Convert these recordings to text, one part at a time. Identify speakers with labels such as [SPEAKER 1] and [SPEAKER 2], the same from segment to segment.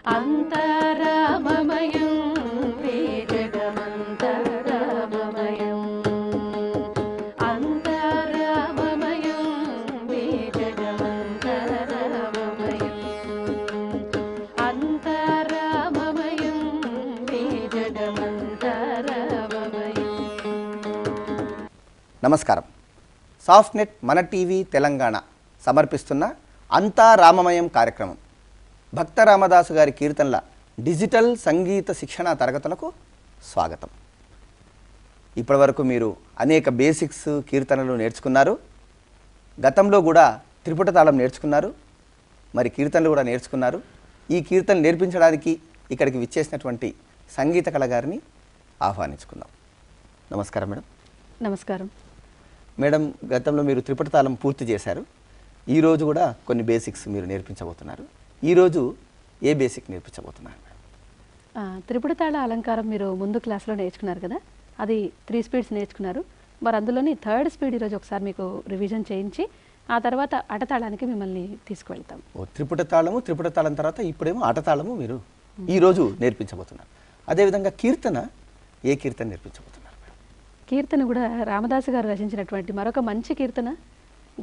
[SPEAKER 1] అంతరామమయం వేజగమంతరామమయం అంతరామమయం వేజగమంతరామమయం అంతరామమయం వేజగమంతరామమయం.
[SPEAKER 2] నమస్కారం. సాఫ్ట్నెట్ మన టీవీ తెలంగాణ సమర్పిస్తున్న అంతా రామమయం కార్యక్రమం. భక్త రామదాసు గారి కీర్తనల డిజిటల్ సంగీత శిక్షణా తరగతులకు స్వాగతం. ఇప్పటివరకు మీరు అనేక బేసిక్స్ కీర్తనలు నేర్చుకున్నారు. గతంలో కూడా త్రిపుట తాళం నేర్చుకున్నారు, మరి కీర్తనలు కూడా నేర్చుకున్నారు. ఈ కీర్తనలు నేర్పించడానికి ఇక్కడికి విచ్చేసినటువంటి సంగీత కళాకారిని ఆహ్వానించుకుందాం. నమస్కారం మేడం.
[SPEAKER 1] నమస్కారం
[SPEAKER 2] మేడం, గతంలో మీరు త్రిపుట తాళం పూర్తి చేశారు. ఈరోజు కూడా కొన్ని బేసిక్స్ మీరు నేర్పించబోతున్నారు. ఈరోజు ఏ బేసిక్ నేర్పించబోతున్నారు మేడం?
[SPEAKER 1] త్రిపుట తాళ అలంకారం మీరు ముందు క్లాస్లో నేర్చుకున్నారు కదా, అది 3 స్పీడ్స్ నేర్చుకున్నారు. మరి అందులోని 3rd స్పీడ్ ఈరోజు ఒకసారి మీకు రివిజన్ చేయించి ఆ తర్వాత అటతాళానికి మిమ్మల్ని తీసుకువెళ్తాం.
[SPEAKER 2] త్రిపుట తాళము, త్రిపుట తాళం తర్వాత ఇప్పుడేమో అటతాళము మీరు ఈరోజు నేర్పించబోతున్నారు. అదేవిధంగా కీర్తన, ఏ కీర్తన నేర్పించబోతున్నారు మేడం?
[SPEAKER 1] కీర్తన కూడా రామదాసు గారు రచించినటువంటి మరొక మంచి కీర్తన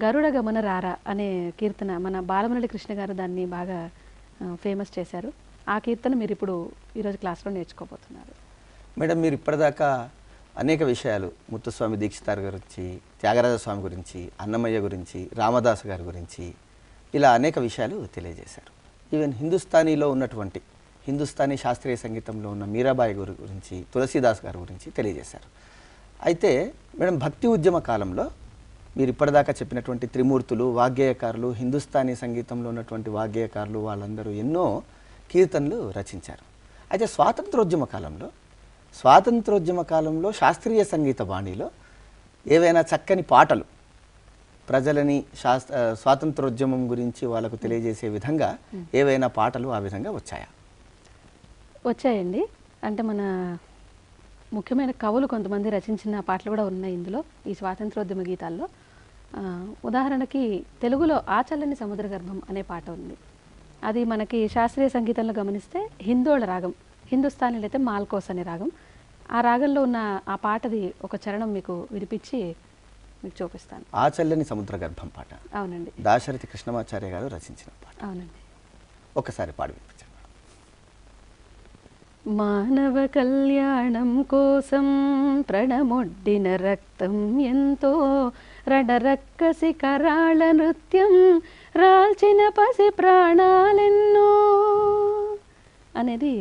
[SPEAKER 1] గరుడ గమన రారా అనే కీర్తన. మన బాలమురళి కృష్ణ గారు దాన్ని బాగా ఫేమస్ చేశారు. ఆ కీర్తన మీరు ఇప్పుడు ఈరోజు క్లాస్లో నేర్చుకోబోతున్నారు.
[SPEAKER 2] మేడం, మీరు ఇప్పటిదాకా అనేక విషయాలు ముత్తుస్వామి దీక్షితార్ గురించి, త్యాగరాజ స్వామి గురించి, అన్నమయ్య గురించి, రామదాసు గారి గురించి ఇలా అనేక విషయాలు తెలియజేశారు. ఈవెన్ హిందుస్థానీలో ఉన్నటువంటి హిందుస్థానీ శాస్త్రీయ సంగీతంలో ఉన్న మీరాబాయి గురించి, తులసీదాస్ గారి గురించి తెలియజేశారు. అయితే మేడం, భక్తి ఉద్యమ కాలంలో మీరు ఇప్పటిదాకా చెప్పినటువంటి త్రిమూర్తులు, వాగ్గేయకారులు, హిందుస్థానీ సంగీతంలో ఉన్నటువంటి వాగ్గేయకారులు వాళ్ళందరూ ఎన్నో కీర్తనలు రచించారు. అయితే స్వాతంత్రోద్యమ కాలంలో శాస్త్రీయ సంగీత బాణీలో ఏవైనా చక్కని పాటలు ప్రజలని స్వాతంత్రోద్యమం గురించి వాళ్ళకు తెలియజేసే విధంగా ఏవైనా పాటలు ఆ విధంగా వచ్చాయా?
[SPEAKER 1] వచ్చాయండి. అంటే మన ముఖ్యమైన కవులు కొంతమంది రచించిన పాటలు కూడా ఉన్నాయి ఇందులో, ఈ స్వాతంత్రోద్యమ గీతాల్లో. ఉదాహరణకి తెలుగులో ఆచల్లని సముద్ర గర్భం అనే పాట ఉంది. అది మనకి శాస్త్రీయ సంగీతంలో గమనిస్తే హిందోళ రాగం, హిందుస్థానీలో అయితే మాల్కోస్ అనే రాగం. ఆ రాగంలో ఉన్న ఆ పాటది ఒక చరణం మీకు వినిపించి మీకు చూపిస్తాను.
[SPEAKER 2] ఆచల్లని సముద్ర గర్భం పాట.
[SPEAKER 1] అవునండి,
[SPEAKER 2] దాశరథి కృష్ణమాచార్య గారు రచించిన పాట.
[SPEAKER 1] అవునండి.
[SPEAKER 2] ఒకసారి పాడి వినిపించండి.
[SPEAKER 1] మానవ కళ్యాణం కోసం ప్రణమొడ్డిన రక్తం ఎంతో, రడరక్కసి కరాళ నృత్యం రాల్చిన పసి ప్రాణాలెన్నో అనేది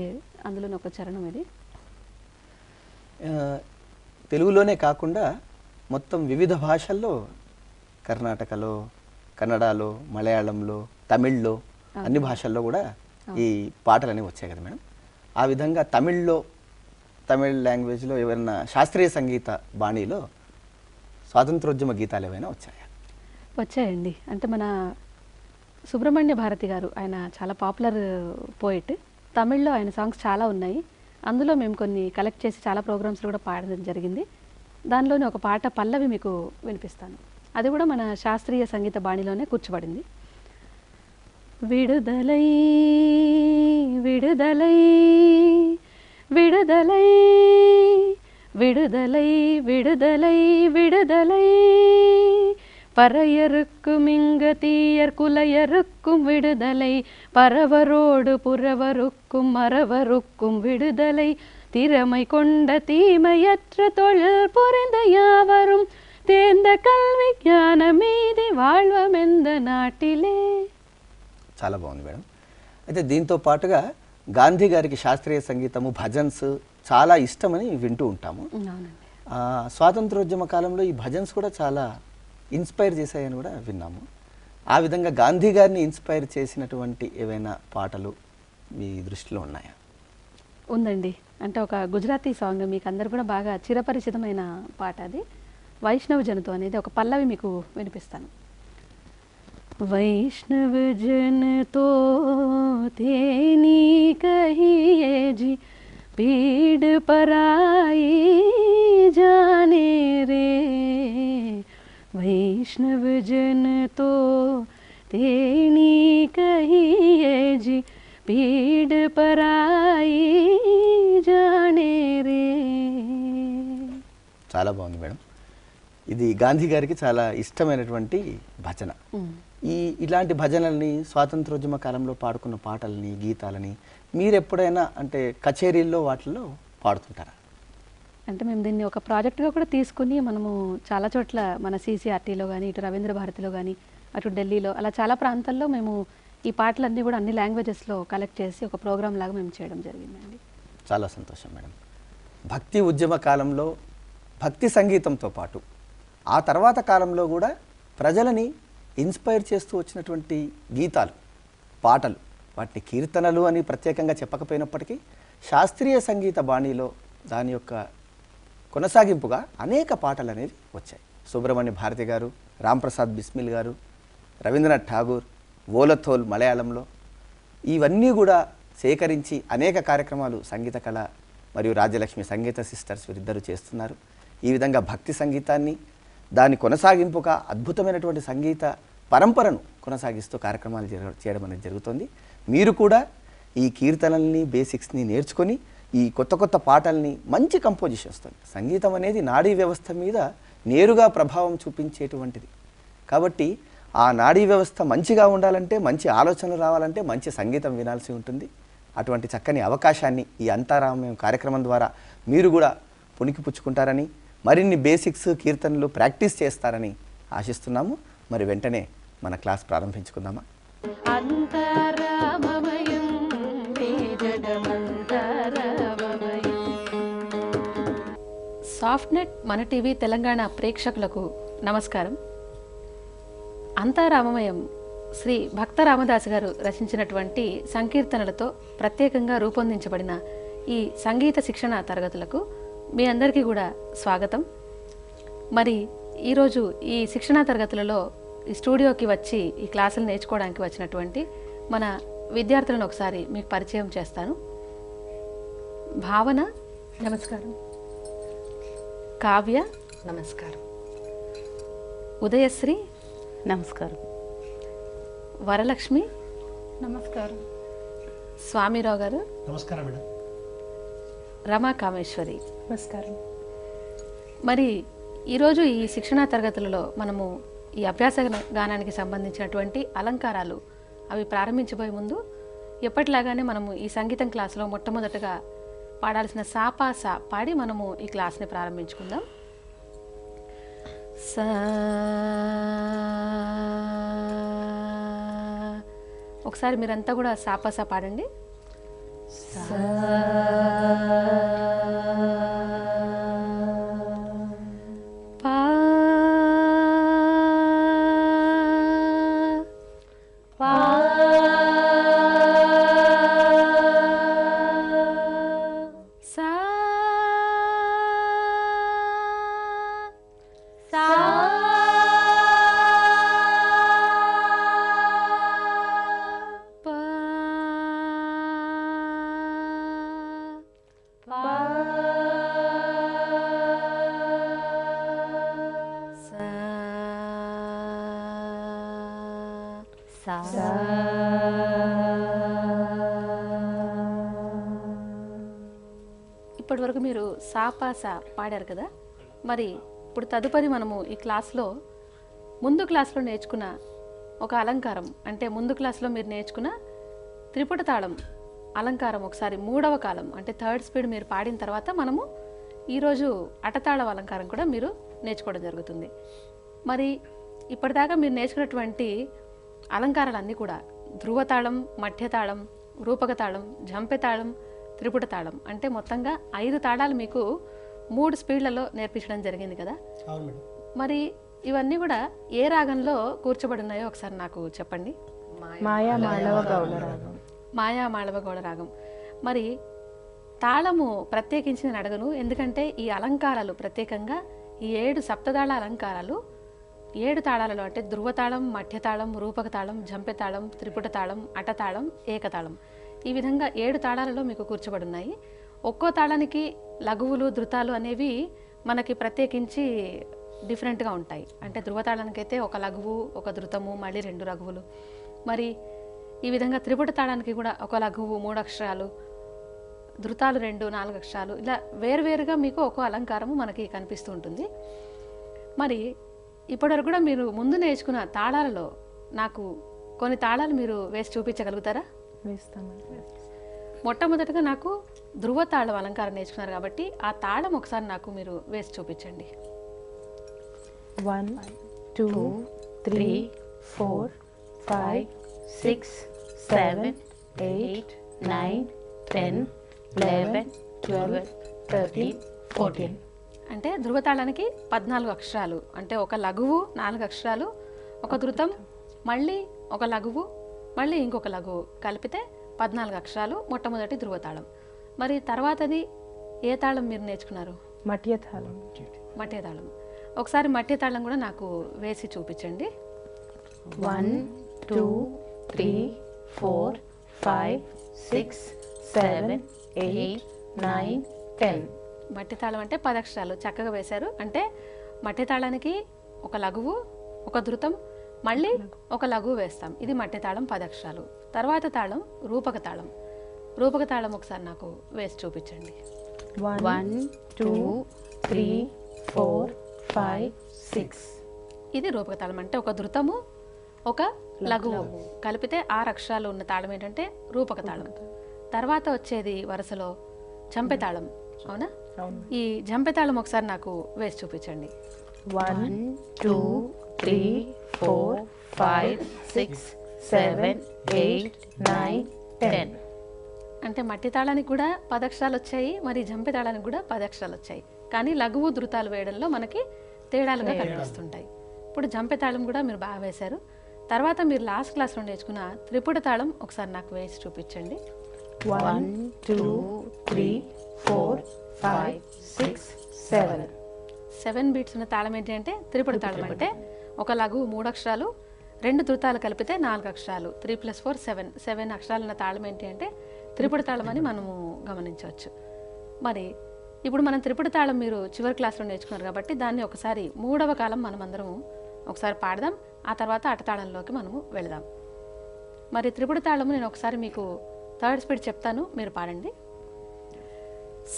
[SPEAKER 1] అందులో ఒక చరణం. ఇది
[SPEAKER 2] తెలుగులోనే కాకుండా మొత్తం వివిధ భాషల్లో, కర్ణాటకలో, కన్నడలో, మలయాళంలో, తమిళ్లో, అన్ని భాషల్లో కూడా ఈ పాటలన్నీ వచ్చాయి కదా మేడం. ఆ విధంగా తమిళ్ లాంగ్వేజ్లో ఏమైనా శాస్త్రీయ సంగీత బాణీలో స్వాతంత్రోద్యమ గీతాలు ఏమైనా వచ్చాయా?
[SPEAKER 1] వచ్చాయండి. అంటే మన సుబ్రహ్మణ్య భారతి గారు, ఆయన చాలా పాపులర్ పోయిట్. తమిళ్లో ఆయన సాంగ్స్ చాలా ఉన్నాయి. అందులో మేము కొన్ని కలెక్ట్ చేసి చాలా ప్రోగ్రామ్స్లో కూడా పాడడం జరిగింది. దానిలోని ఒక పాట పల్లవి మీకు వినిపిస్తాను. అది కూడా మన శాస్త్రీయ సంగీత బాణీలోనే కూర్చోబడింది. విడుదలై విడుదలై విడుదలై విడుదలై విడుదలై విడుదలై பறையருக்கும் இங்கத்தீயர் குலையருக்கும் விடுதலை, பரவரோடு புறவருக்கும் மறவருக்கும் விடுதலை, திறமை கொண்ட தீமையற்ற தொழில் புரிந்த யாவரும் தேர்ந்த కల్వి జ్ఞాన మీది வாழ்వమెంద నాటిలే.
[SPEAKER 2] చాలా బాగుంది మేడం. అయితే దీంతో పాటుగా గాంధీ గారికి శాస్త్రీయ సంగీతము, భజన్స్ చాలా ఇష్టమని వింటూ ఉంటాము. స్వాతంత్రోద్యమ కాలంలో ఈ భజన్స్ కూడా చాలా ఇన్స్పైర్ చేశాయని కూడా విన్నాము. ఆ విధంగా గాంధీ గారిని ఇన్స్పైర్ చేసినటువంటి ఏవైనా పాటలు మీ దృష్టిలో ఉన్నాయా?
[SPEAKER 1] ఉందండి. అంటే ఒక గుజరాతీ సాంగ్ మీకు అందరు కూడా బాగా చిరపరిచితమైన పాట, అది వైష్ణవ జనతో అనేది. ఒక పల్లవి మీకు వినిపిస్తాను. వైష్ణవ జనతో తేనీ కహియే జీ पीड़ पराई जाने रे, वैष्णव जन तो तेनी कहिए जी पीड़ पराई जाने रे.
[SPEAKER 2] చాలా బాగుంది మేడం. ఇది గాంధీ గారికి చాలా ఇష్టమైనటువంటి భజన. ఇలాంటి భజనల్ని స్వాతంత్రోద్యమ కాలంలో పాడుకున్న పాటల్ని గీతాలని మీరు ఎప్పుడైనా అంటే కచేరీల్లో వాటిల్లో పాడుతుంటారా?
[SPEAKER 1] అంటే మేము దీన్ని ఒక ప్రాజెక్ట్గా కూడా తీసుకుని మనము చాలా చోట్ల మన CCRTలో కానీ ఇటు రవీంద్ర భారతిలో కానీ అటు ఢిల్లీలో అలా చాలా ప్రాంతాల్లో మేము ఈ పాటలన్నీ కూడా అన్ని లాంగ్వేజెస్లో కలెక్ట్ చేసి ఒక ప్రోగ్రామ్ లాగా మేము చేయడం జరిగిందండి.
[SPEAKER 2] చాలా సంతోషం మేడం. భక్తి ఉద్యమ కాలంలో భక్తి సంగీతంతో పాటు ఆ తర్వాత కాలంలో కూడా ప్రజలని ఇన్స్పైర్ చేస్తూ వచ్చినటువంటి గీతాలు పాటలు వాటిని కీర్తనలు అని ప్రత్యేకంగా చెప్పకపోయినప్పటికీ శాస్త్రీయ సంగీత బాణీలో దాని యొక్క కొనసాగింపుగా అనేక పాటలు అనేవి వచ్చాయి. సుబ్రహ్మణ్య భారతి గారు, రాంప్రసాద్ బిస్మిల్ గారు, రవీంద్రనాథ్ ఠాగూర్, ఓలథోల్ మలయాళంలో ఇవన్నీ కూడా సేకరించి అనేక కార్యక్రమాలు సంగీత కళ మరియు రాజ్యలక్ష్మి సంగీత సిస్టర్స్ వీరిద్దరూ చేస్తున్నారు. ఈ విధంగా భక్తి సంగీతాన్ని దాని కొనసాగింపుగా అద్భుతమైనటువంటి సంగీత పరంపరను కొనసాగిస్తూ కార్యక్రమాలు చేయడం అనేది జరుగుతుంది. మీరు కూడా ఈ కీర్తనల్ని బేసిక్స్ని నేర్చుకొని ఈ కొత్త కొత్త పాటల్ని మంచి కంపోజిషన్స్తో, సంగీతం అనేది నాడీ వ్యవస్థ మీద నేరుగా ప్రభావం చూపించేటువంటిది కాబట్టి ఆ నాడీ వ్యవస్థ మంచిగా ఉండాలంటే, మంచి ఆలోచనలు రావాలంటే మంచి సంగీతం వినాల్సి ఉంటుంది. అటువంటి చక్కని అవకాశాన్ని ఈ అంతారామయం కార్యక్రమం ద్వారా మీరు కూడా పుణికిపుచ్చుకుంటారని, మరిన్ని బేసిక్స్ కీర్తనలు ప్రాక్టీస్ చేస్తారని ఆశిస్తున్నాము. మరి వెంటనే మన క్లాస్ ప్రారంభించుకుందామా?
[SPEAKER 1] సాఫ్ట్నెట్ మన టీవీ తెలంగాణ ప్రేక్షకులకు నమస్కారం. అంతారామమయం శ్రీ భక్త రామదాస్ గారు రచించినటువంటి సంకీర్తనలతో ప్రత్యేకంగా రూపొందించబడిన ఈ సంగీత శిక్షణ తరగతులకు మీ అందరికీ కూడా స్వాగతం. మరి ఈరోజు ఈ శిక్షణా తరగతులలో ఈ స్టూడియోకి వచ్చి ఈ క్లాసులు నేర్చుకోవడానికి వచ్చినటువంటి మన విద్యార్థులను ఒకసారి మీకు పరిచయం చేస్తాను. భావన, నమస్కారం. కావ్య,
[SPEAKER 3] నమస్కారం.
[SPEAKER 1] ఉదయశ్రీ,
[SPEAKER 3] నమస్కారం.
[SPEAKER 1] వరలక్ష్మి,
[SPEAKER 3] నమస్కారం.
[SPEAKER 1] స్వామిరావు గారు,
[SPEAKER 4] నమస్కారం మేడం.
[SPEAKER 1] రమా కామేశ్వరి,
[SPEAKER 3] నమస్కారం.
[SPEAKER 1] మరి ఈరోజు ఈ శిక్షణా తరగతులలో మనము ఈ అభ్యాస గానానికి సంబంధించినటువంటి అలంకారాలు అవి ప్రారంభించబోయే ముందు ఎప్పటిలాగానే మనము ఈ సంగీతం క్లాసులో మొట్టమొదటగా పాడాల్సిన సాపా సా పాడి మనము ఈ క్లాస్ని ప్రారంభించుకుందాం. సా ఒకసారి మీరంతా కూడా సాపా సా పాడండి. ఇప్పటి వరకు మీరు సాపాసా పాడారు కదా. మరి ఇప్పుడు తదుపరి మనము ఈ క్లాస్లో ముందు క్లాస్లో నేర్చుకున్న ఒక అలంకారం, అంటే ముందు క్లాస్లో మీరు నేర్చుకున్న త్రిపుట తాళం అలంకారం ఒకసారి మూడవ కాలం అంటే థర్డ్ స్పీడ్ మీరు పాడిన తర్వాత మనము ఈరోజు అటతాళం అలంకారం కూడా మీరు నేర్చుకోవడం జరుగుతుంది. మరి ఇప్పటిదాకా మీరు నేర్చుకున్నటువంటి అలంకారాలన్నీ కూడా ధ్రువతాళం, మధ్యతాళం, రూపకతాళం, జంపెతాళం, త్రిపుట తాళం అంటే మొత్తంగా 5 తాళాలు మీకు 3 స్పీడ్లలో నేర్పించడం జరిగింది కదా.
[SPEAKER 4] అవును మేడం.
[SPEAKER 1] మరి ఇవన్నీ కూడా ఏ రాగంలో కూర్చోబడినాయో ఒకసారి నాకు చెప్పండి.
[SPEAKER 3] మాయా మాళవ గౌడ రాగం.
[SPEAKER 1] మాయా మాళవ గౌడ రాగం. మరి తాళము ప్రత్యేకించి నేను అడగను, ఎందుకంటే ఈ అలంకారాలు ప్రత్యేకంగా ఈ 7 సప్తతాళ అలంకారాలు 7 తాళాలలో అంటే ధ్రువతాళం, మధ్యతాళం, రూపకతాళం, జంపెతాళం, త్రిపుట తాళం, అటతాళం, ఏకతాళం ఈ విధంగా 7 తాళాలలో మీకు కూర్చోబడి ఉన్నాయి. ఒక్కో తాళానికి లఘువులు, ధృతాలు అనేవి మనకి ప్రత్యేకించి డిఫరెంట్గా ఉంటాయి. అంటే ధ్రువతాళానికైతే ఒక లఘువు, ఒక ధృతము, మళ్ళీ 2 లఘువులు. మరి ఈ విధంగా త్రిపుట తాళానికి కూడా ఒక లఘువు 3 అక్షరాలు, ధృతాలు 2 4 అక్షరాలు, ఇలా వేరువేరుగా మీకు ఒక అలంకారము మనకి కనిపిస్తూ ఉంటుంది. మరి ఇప్పటివరకు కూడా మీరు ముందు నేర్చుకున్న తాళాలలో నాకు కొన్ని తాళాలు మీరు వేసి చూపించగలుగుతారా?
[SPEAKER 3] వేస్తామండి.
[SPEAKER 1] మొట్టమొదటిగా నాకు ధ్రువ తాళం అలంకారం నేర్చుకున్నారు కాబట్టి ఆ తాళం ఒకసారి నాకు మీరు వేసి చూపించండి.
[SPEAKER 3] 1 2 3 4 5 6 7 8 9 10 11 12 13 14.
[SPEAKER 1] అంటే ధృవతాళానికి 14 అక్షరాలు, అంటే ఒక లఘువు 4 అక్షరాలు, ఒక ధృతం, మళ్ళీ ఒక లఘువు, మళ్ళీ ఇంకొక లఘువు కలిపితే 14 అక్షరాలు మొట్టమొదటి ధృవతాళం. మరి తర్వాతది ఏ తాళం మీరు నేర్చుకున్నారు?
[SPEAKER 3] మట్య తాళం.
[SPEAKER 1] మట్య తాళం. ఒకసారి మట్య తాళం కూడా నాకు వేసి చూపించండి.
[SPEAKER 3] 1 2 3 4 5 6 7 8 9 10.
[SPEAKER 1] మట్టి తాళం అంటే 10 అక్షరాలు చక్కగా వేశారు. అంటే మట్టి తాళానికి ఒక లఘువు, ఒక ధృతం, మళ్ళీ ఒక లఘువు వేస్తాం. ఇది మట్టి తాళం 10 అక్షరాలు. తర్వాత తాళం రూపక తాళం. రూపక తాళం ఒకసారి నాకు వేసి చూపించండి.
[SPEAKER 3] 1 2 3 4 5 6.
[SPEAKER 1] ఇది రూపక తాళం. అంటే ఒక ధృతము, ఒక లఘువు కలిపితే 6 అక్షరాలు ఉన్న తాళం ఏంటంటే రూపక తాళం. తర్వాత వచ్చేది వరుసలో జంపె తాళం. అవునా? ఈ జంపె తాళం ఒకసారి నాకు వేసి చూపించండి.
[SPEAKER 3] 1 2 3 4 5 6 7 8 9 10.
[SPEAKER 1] అంటే మట్టి తాళానికి కూడా 10 అక్షరాలు వచ్చాయి, మరి జంపె తాళానికి కూడా 10 అక్షరాలు వచ్చాయి. కానీ లఘువు ధృతాలు వేయడంలో మనకి తేడాలుగా కనిపిస్తుంటాయి. ఇప్పుడు జంపె తాళం కూడా మీరు బాగా వేశారు. తర్వాత మీరు లాస్ట్ క్లాస్లో నేర్చుకున్న త్రిపుట తాళం ఒకసారి నాకు వేసి చూపించండి.
[SPEAKER 3] 1 2 3 4 5 6 7.
[SPEAKER 1] 7 బీట్స్ ఉన్న తాళం ఏంటి అంటే త్రిపుట తాళం. అంటే ఒక లఘువు 3 అక్షరాలు, 2 ధృతాలు కలిపితే 4 అక్షరాలు, 3 + 4 7. 7 అక్షరాలు ఉన్న తాళం ఏంటి అంటే త్రిపుట తాళం అని మనము గమనించవచ్చు. మరి ఇప్పుడు మనం త్రిపుట తాళం మీరు చివరి క్లాస్లో నేర్చుకున్నారు కాబట్టి దాన్ని ఒకసారి 3వ కాలం మనం అందరం ఒకసారి పాడదాం. ఆ తర్వాత అటతాళంలోకి మనము వెళదాం. మరి త్రిపుట తాళము నేను ఒకసారి మీకు 3rd స్పీడ్ చెప్తాను, మీరు పాడండి.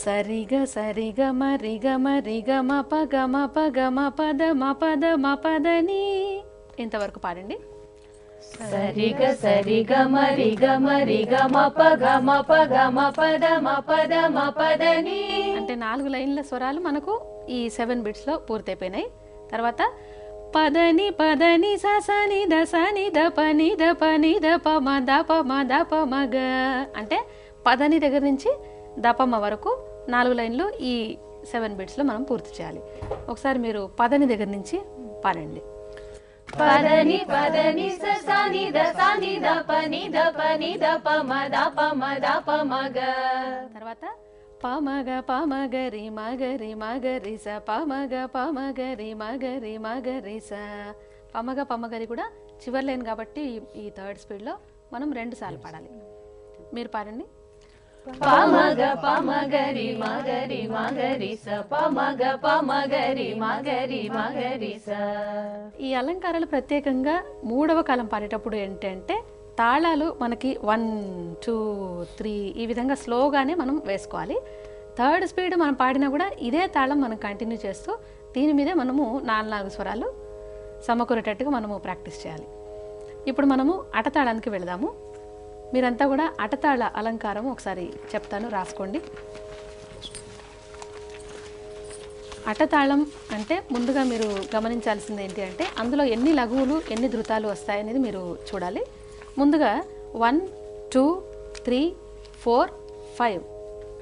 [SPEAKER 1] సరిగ సరిగ మరిగ మరిగ మప గమ పగ మపద మపద మపదని. ఇంతవరకు పాడండి.
[SPEAKER 3] సరిగ సరిగ మరిగ మరిగ మప గమ పగ మపద మపద మపదని.
[SPEAKER 1] అంటే 4 లైన్ల స్వరాలు మనకు ఈ 7 బిట్స్లో పూర్తయిపోయినాయి. తర్వాత పదని పదని సని ద సని ద పని ద పని ద పమ ద పమ ద పమగ. అంటే పదని దగ్గర నుంచి దపమ వరకు 4 లైన్లు ఈ 7 బిట్స్లో మనం పూర్తి చేయాలి. ఒకసారి మీరు పదని దగ్గర నుంచి పాడండి.
[SPEAKER 3] పదని పదని సని ద పని ద పని ద పమ ద పమ ద పమగ.
[SPEAKER 1] తర్వాత పమగ పమగరి మగరి మగరి స పమగ పమగరి మగరి మగరి స. పమగ పమగరి కూడా చివరి లైన్ కాబట్టి ఈ 3rd స్పీడ్లో మనం 2 సార్లు పాడాలి. మీరు పాడండి.
[SPEAKER 3] పమగ పమగరి మగరి మగరి స పమగ పమగరి మగరి మగరి స.
[SPEAKER 1] ఈ అలంకారాలు ప్రత్యేకంగా 3వ కాలం పాడేటప్పుడు ఏంటంటే తాళాలు మనకి 1 2 3 ఈ విధంగా స్లోగానే మనం వేసుకోవాలి. 3rd స్పీడ్ మనం పాడినా కూడా ఇదే తాళం మనం కంటిన్యూ చేస్తూ దీని మీదే మనము 4 స్వరాలు సమకూరేటట్టుగా మనము ప్రాక్టీస్ చేయాలి. ఇప్పుడు మనము అటతాళానికి వెళదాము. మీరంతా కూడా అటతాళ అలంకారం ఒకసారి చెప్తాను, రాసుకోండి. అటతాళం అంటే ముందుగా మీరు గమనించాల్సింది ఏంటి అంటే అందులో ఎన్ని లఘువులు ఎన్ని ధృతాలు వస్తాయనేది మీరు చూడాలి. ముందుగా 1 2 3 4 5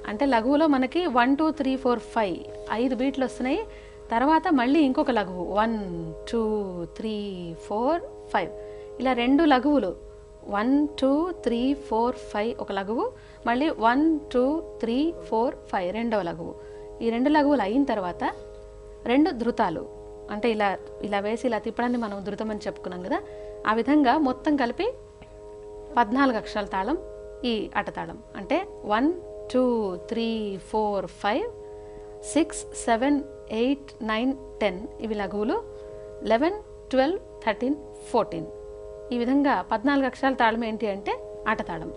[SPEAKER 1] అంటే లఘువులో మనకి 1 2 3 4 5 5 బీట్లు వస్తున్నాయి. తర్వాత మళ్ళీ ఇంకొక లఘువు 1 2 3 4 5 ఇలా 2 లఘువులు 1 2 3 4 5 ఒక లఘువు, మళ్ళీ 1 2 3 4 5 రెండవ లఘువు. ఈ 2 లఘువులు అయిన తర్వాత 2 ధృతాలు అంటే ఇలా ఇలా వేసి ఇలా తిప్పడాన్ని మనం ధృతం అని చెప్పుకున్నాం కదా. ఆ విధంగా మొత్తం కలిపి 14 అక్షరాల తాళం ఈ అటతాళం. అంటే 1 2 3 4 5 6 7 8 9 10 ఇవి లఘువులు, 11 12 13 14 ఈ విధంగా 14 అక్షరాల తాళం ఏంటి అంటే ఆటతాళం.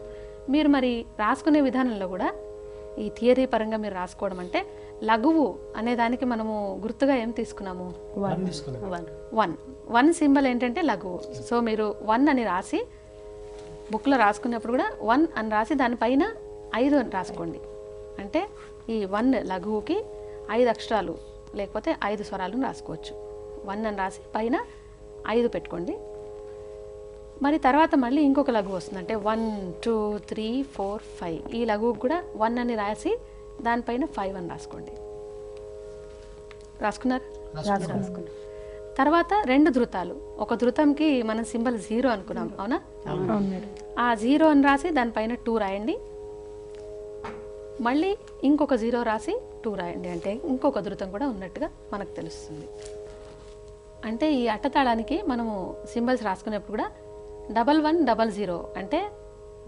[SPEAKER 1] మీరు మరి రాసుకునే విధానంలో కూడా ఈ థియరీ పరంగా మీరు రాసుకోవడం అంటే లఘువు అనే దానికి మనము గుర్తుగా ఏం తీసుకున్నాము? 1 సింబల్ ఏంటంటే లఘువు. సో మీరు 1 అని రాసి బుక్లో రాసుకున్నప్పుడు కూడా 1 అని రాసి దానిపైన 5 అని రాసుకోండి. అంటే ఈ 1 లఘువుకి 5 అక్షరాలు లేకపోతే 5 స్వరాలను రాసుకోవచ్చు. 1 అని రాసి పైన 5 పెట్టుకోండి. మరి తర్వాత మళ్ళీ ఇంకొక లఘువు వస్తుంది. అంటే 1 2 3 4 5 ఈ లఘువు కూడా 1 అని రాసి దానిపైన 5 అని రాసుకోండి. రాసుకున్నారు? రాసుకున్నారు. తర్వాత 2 ధృతాలు. ఒక ధృతంకి మనం సింబల్ 0 అనుకున్నాం, అవునా? ఆ 0 అని రాసి దానిపైన 2 రాయండి. మళ్ళీ ఇంకొక 0 రాసి 2 రాయండి. అంటే ఇంకొక ధృతం కూడా ఉన్నట్టుగా మనకు తెలుస్తుంది. అంటే ఈ అట్టతాళానికి మనము సింబల్స్ రాసుకునేప్పుడు కూడా 1100 అంటే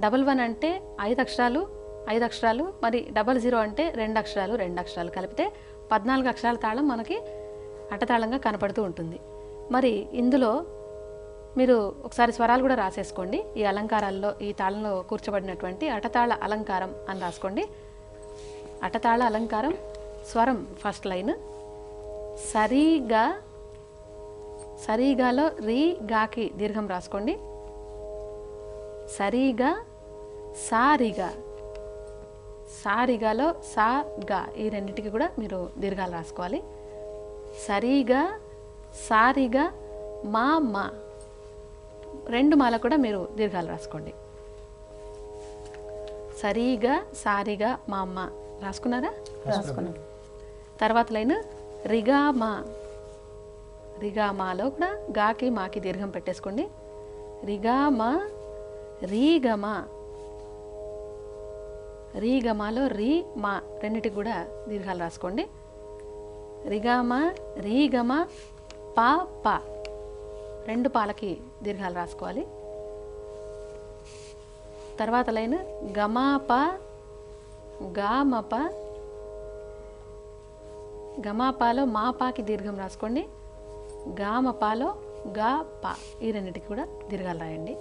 [SPEAKER 1] 11 అంటే 5 అక్షరాలు, మరి 00 అంటే 2 అక్షరాలు కలిపితే 14 అక్షరాల తాళం మనకి అట్టతాళంగా కనపడుతూ ఉంటుంది. మరి ఇందులో మీరు ఒకసారి స్వరాలు కూడా రాసేసుకోండి. ఈ అలంకారాల్లో ఈ తాళంలో కూర్చోబడినటువంటి అటతాళ అలంకారం అని రాసుకోండి. అటతాళ అలంకారం స్వరం ఫస్ట్ లైన్ సరిగా, సరిగాలో రీ గాకి దీర్ఘం రాసుకోండి. సరిగా, సారిగా, సారిగాలో సా గా ఈ రెండింటికి కూడా మీరు దీర్ఘాలు రాసుకోవాలి. సరిగా, సారిగా, మా మా 2 మాల కూడా మీరు దీర్ఘాలు రాసుకోండి. సరిగా, సారిగా, మా అమ్మ రాసుకున్నారా? రాసుకున్నాం. తర్వాత లైన్ రిగామా, రిగామాలో కూడా గాకి మాకి దీర్ఘం పెట్టేసుకోండి. రిగామా, రీగమా, రీగమాలో రీ మా రెండింటికి కూడా దీర్ఘాలు రాసుకోండి. రిగామా, రీగమా, పా పా 2 పాలకి దీర్ఘాలు రాసుకోవాలి. తర్వాత లైన్ గమాప, గామప, గమాపాలో మా పాకి దీర్ఘం రాసుకోండి. గామపాలో గా పా ఈ రెండింటికి కూడా దీర్ఘాలు రాయండి.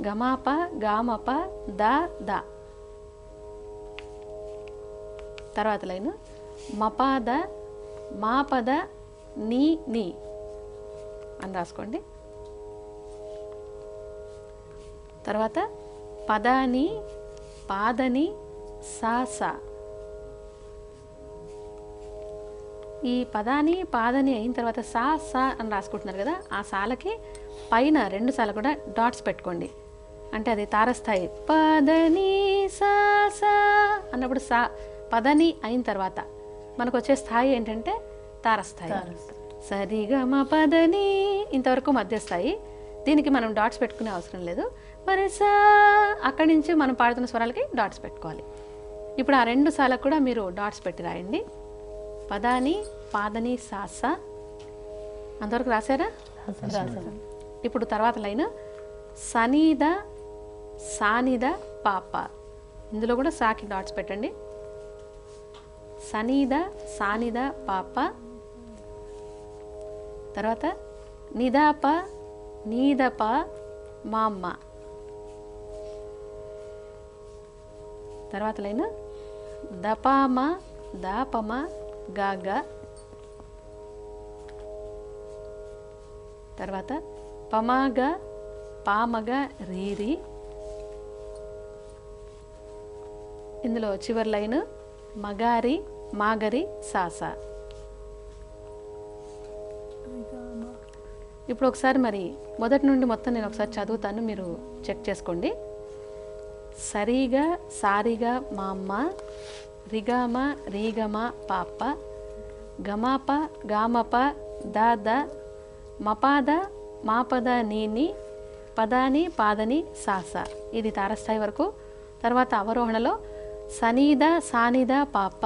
[SPEAKER 1] గమాప, గామప, దా దా. తర్వాత లైన్ మపాద, మాపద, నీ నీ అని రాసుకోండి. తర్వాత పదాని, పాదని, సా. ఈ పదాని పాదని అయిన తర్వాత సా అని రాసుకుంటున్నారు కదా, ఆ సాలకి పైన 2 సార్లు కూడా డాట్స్ పెట్టుకోండి. అంటే అది తారస్థాయి. పదని సా అన్నప్పుడు సా పదని అయిన తర్వాత మనకు వచ్చే స్థాయి ఏంటంటే తారస్థాయి. సరిగమ పదని ఇంతవరకు మధ్యస్థాయి. దీనికి మనం డాట్స్ పెట్టుకునే అవసరం లేదు. మరి సా అక్కడి నుంచి మనం పాడుతున్న స్వరాలకి డాట్స్ పెట్టుకోవాలి. ఇప్పుడు ఆ 2 సార్లకు కూడా మీరు డాట్స్ పెట్టి రాయండి. పదాని, పాదని, సా. అంతవరకు రాశారా? ఇప్పుడు తర్వాత లైన్ సనీద, సానిద, పాప. ఇందులో కూడా సాకి డాట్స్ పెట్టండి. సనీద, సానిద, పాప. తర్వాత నిదాప, నీదప, మా అమ్మ. తర్వాత లైన్ దపామ, దాపమ, గాగ. తర్వాత పమాగ, పామగ, రీరి. ఇందులో చివరి లైన్ మగారి, మాగరి, సాసా. ఇప్పుడు ఒకసారి మరి మొదటి నుండి మొత్తం నేను ఒకసారి చదువుతాను, మీరు చెక్ చేసుకోండి. సరిగా, సారిగా, మా అమ్మ, రిగామ, రీగమ, పాప, గమాప, గామప, దాద, మపాద, మాపద, నీని, పదాని, పాదని, సాస. ఇది తారస్థాయి వరకు. తర్వాత అవరోహణలో సనీద, సానిద, పాప,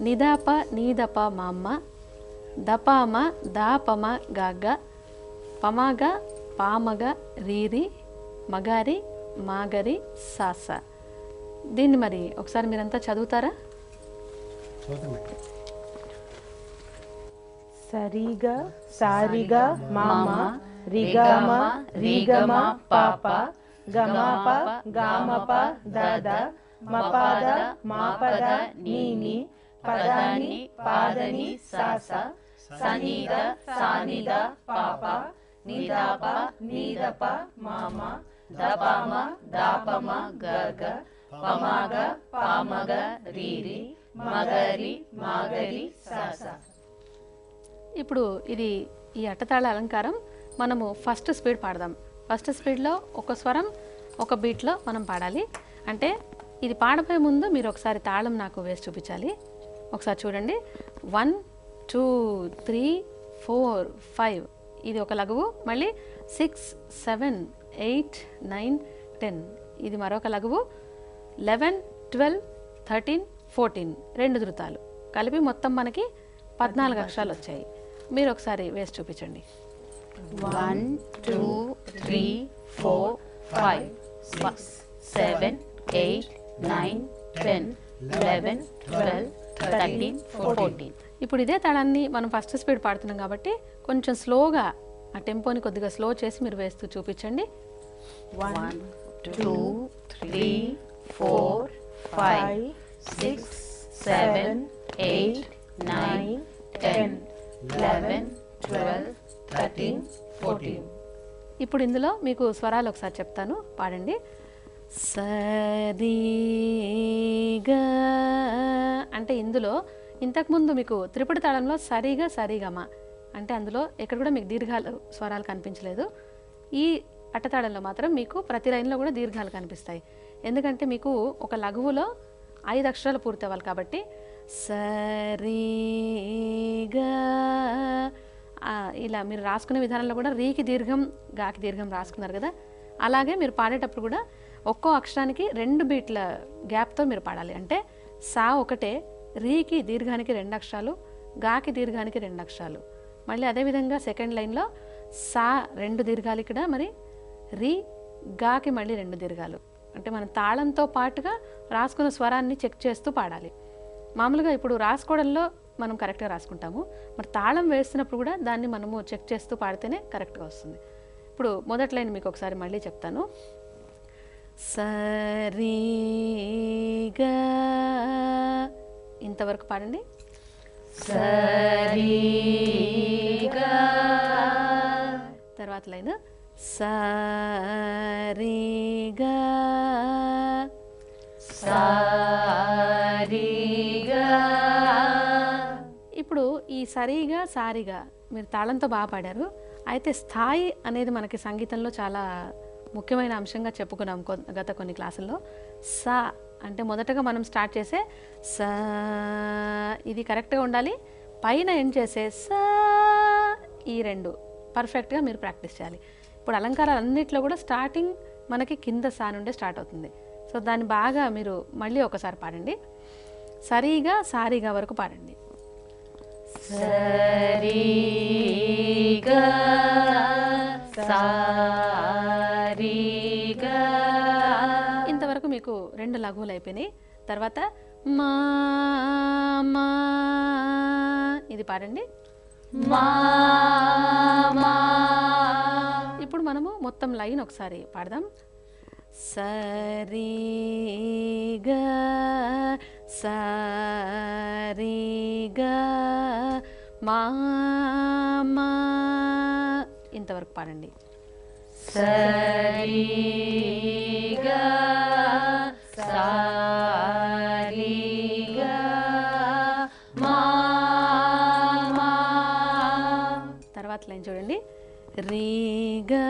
[SPEAKER 1] నిదాప, నీదప, మా అమ్మ, దపామ, దాపమ, గాగ, పమాగ, పామగ, రీరి, మగారి, మాగరి, సాస. దీన్ని మరి ఒకసారి మీరంతా చదువుతారా?
[SPEAKER 4] సరిగా, సారిగా, మామ,
[SPEAKER 3] రిగమ రిగమ పాప గమప గామప దద మపద మాపద నీని పదని పాదని సాస సనిద సానిద పాప నిదప నీదప మామ దపమ దాపమ గగ పమగ పామగ రీరి మగరి మాగరి సాస.
[SPEAKER 1] ఇప్పుడు ఇది ఈ అట్టతాళ అలంకారం మనము ఫస్ట్ స్పీడ్ పాడదాం. ఫస్ట్ స్పీడ్లో ఒక స్వరం ఒక బీట్లో మనం పాడాలి. అంటే ఇది పాడబోయే ముందు మీరు ఒకసారి తాళం నాకు వేసి చూపించాలి. ఒకసారి చూడండి. 1 2 3 4 5 ఇది ఒక లఘువు. మళ్ళీ 6 7 8 9 10 ఇది మరొక లఘువు. 11 12 13 14 రెండు ధృతాలు కలిపి మొత్తం మనకి 14 అక్షరాలు వచ్చాయి. మీరు ఒకసారి వేసి చూపించండి.
[SPEAKER 3] 1 2 3 4 5 6 7 8 9 10 11 12 13 14.
[SPEAKER 1] ఇప్పుడు ఇదే తాళాన్ని మనం ఫస్ట్ స్పీడ్ పాడుతున్నాం కాబట్టి కొంచెం స్లోగా ఆ టెంపోని కొద్దిగా స్లో చేసి మీరు వేస్తూ చూపించండి.
[SPEAKER 3] 1 2 3 4 5 6 7 8 9 10 11 12 13 14.
[SPEAKER 1] ఇప్పుడు ఇందులో మీకు స్వరాలు ఒకసారి చెప్తాను, పాడండి. సరిగా అంటే ఇందులో ఇంతకుముందు మీకు త్రిపుటి తాళంలో సరిగా సరిగమ అంటే అందులో ఎక్కడ కూడా మీకు దీర్ఘాలు స్వరాలు కనిపించలేదు. ఈ అట్టతాళంలో మాత్రం మీకు ప్రతి లైన్లో కూడా దీర్ఘాలు కనిపిస్తాయి. ఎందుకంటే మీకు ఒక లఘువులో 5 అక్షరాలు పూర్తి అవ్వాలి కాబట్టి సరిగా ఇలా మీరు రాసుకునే విధానంలో కూడా రీకి దీర్ఘం గాకి దీర్ఘం రాసుకున్నారు కదా, అలాగే మీరు పాడేటప్పుడు కూడా ఒక్కో అక్షరానికి 2 బీట్ల గ్యాప్తో మీరు పాడాలి. అంటే సా ఒకటే, రీకి దీర్ఘానికి 2 అక్షరాలు, గాకి దీర్ఘానికి 2 అక్షరాలు. మళ్ళీ అదేవిధంగా సెకండ్ లైన్లో సా 2 దీర్ఘాలు ఇక్కడ, మరి రీ గాకి మళ్ళీ 2 దీర్ఘాలు. అంటే మనం తాళంతో పాటుగా రాసుకున్న స్వరాన్ని చెక్ చేస్తూ పాడాలి. మామూలుగా ఇప్పుడు రాసుకోవడంలో మనం కరెక్ట్గా రాసుకుంటాము, మరి తాళం వేస్తున్నప్పుడు కూడా దాన్ని మనము చెక్ చేస్తూ పాడితేనే కరెక్ట్గా వస్తుంది. ఇప్పుడు మొదటి లైన్ మీకు ఒకసారి మళ్ళీ చెప్తాను. సరిగా ఇంతవరకు పాడండి.
[SPEAKER 3] సరిగా
[SPEAKER 1] తర్వాత లైన్ సరిగా
[SPEAKER 3] సారిగా.
[SPEAKER 1] ఇప్పుడు ఈ సరిగా సారిగా మీరు తాళంతో బాగా పాడారు. అయితే స్థాయి అనేది మనకి సంగీతంలో చాలా ముఖ్యమైన అంశంగా చెప్పుకున్నాం గత కొన్ని క్లాసుల్లో. సా అంటే మొదటగా మనం స్టార్ట్ చేసే సా ఇది కరెక్ట్గా ఉండాలి. పైన ఎండ్ చేసే సా ఈ 2 పర్ఫెక్ట్గా మీరు ప్రాక్టీస్ చేయాలి. ఇప్పుడు అలంకారాలు అన్నింటిలో కూడా స్టార్టింగ్ మనకి కింద సా నుండే స్టార్ట్ అవుతుంది. సో దాన్ని బాగా మీరు మళ్ళీ ఒకసారి పాడండి. సరిగా సారిగా వరకు పాడండి.
[SPEAKER 3] సరిగా సారిగా.
[SPEAKER 1] ఇంతవరకు మీకు 2 లఘువులు అయిపోయినాయి. తర్వాత మా మా ఇది పాడండి.
[SPEAKER 3] మా మా.
[SPEAKER 1] ఇప్పుడు మనము మొత్తం లైన్ ఒకసారి పాడదాం. సరిగా సరిగా మా మా ఇంతవరకు పాడండి.
[SPEAKER 3] సరిగా సారిగా మా మా.
[SPEAKER 1] తర్వాత లైన్ చూడండి. రీగా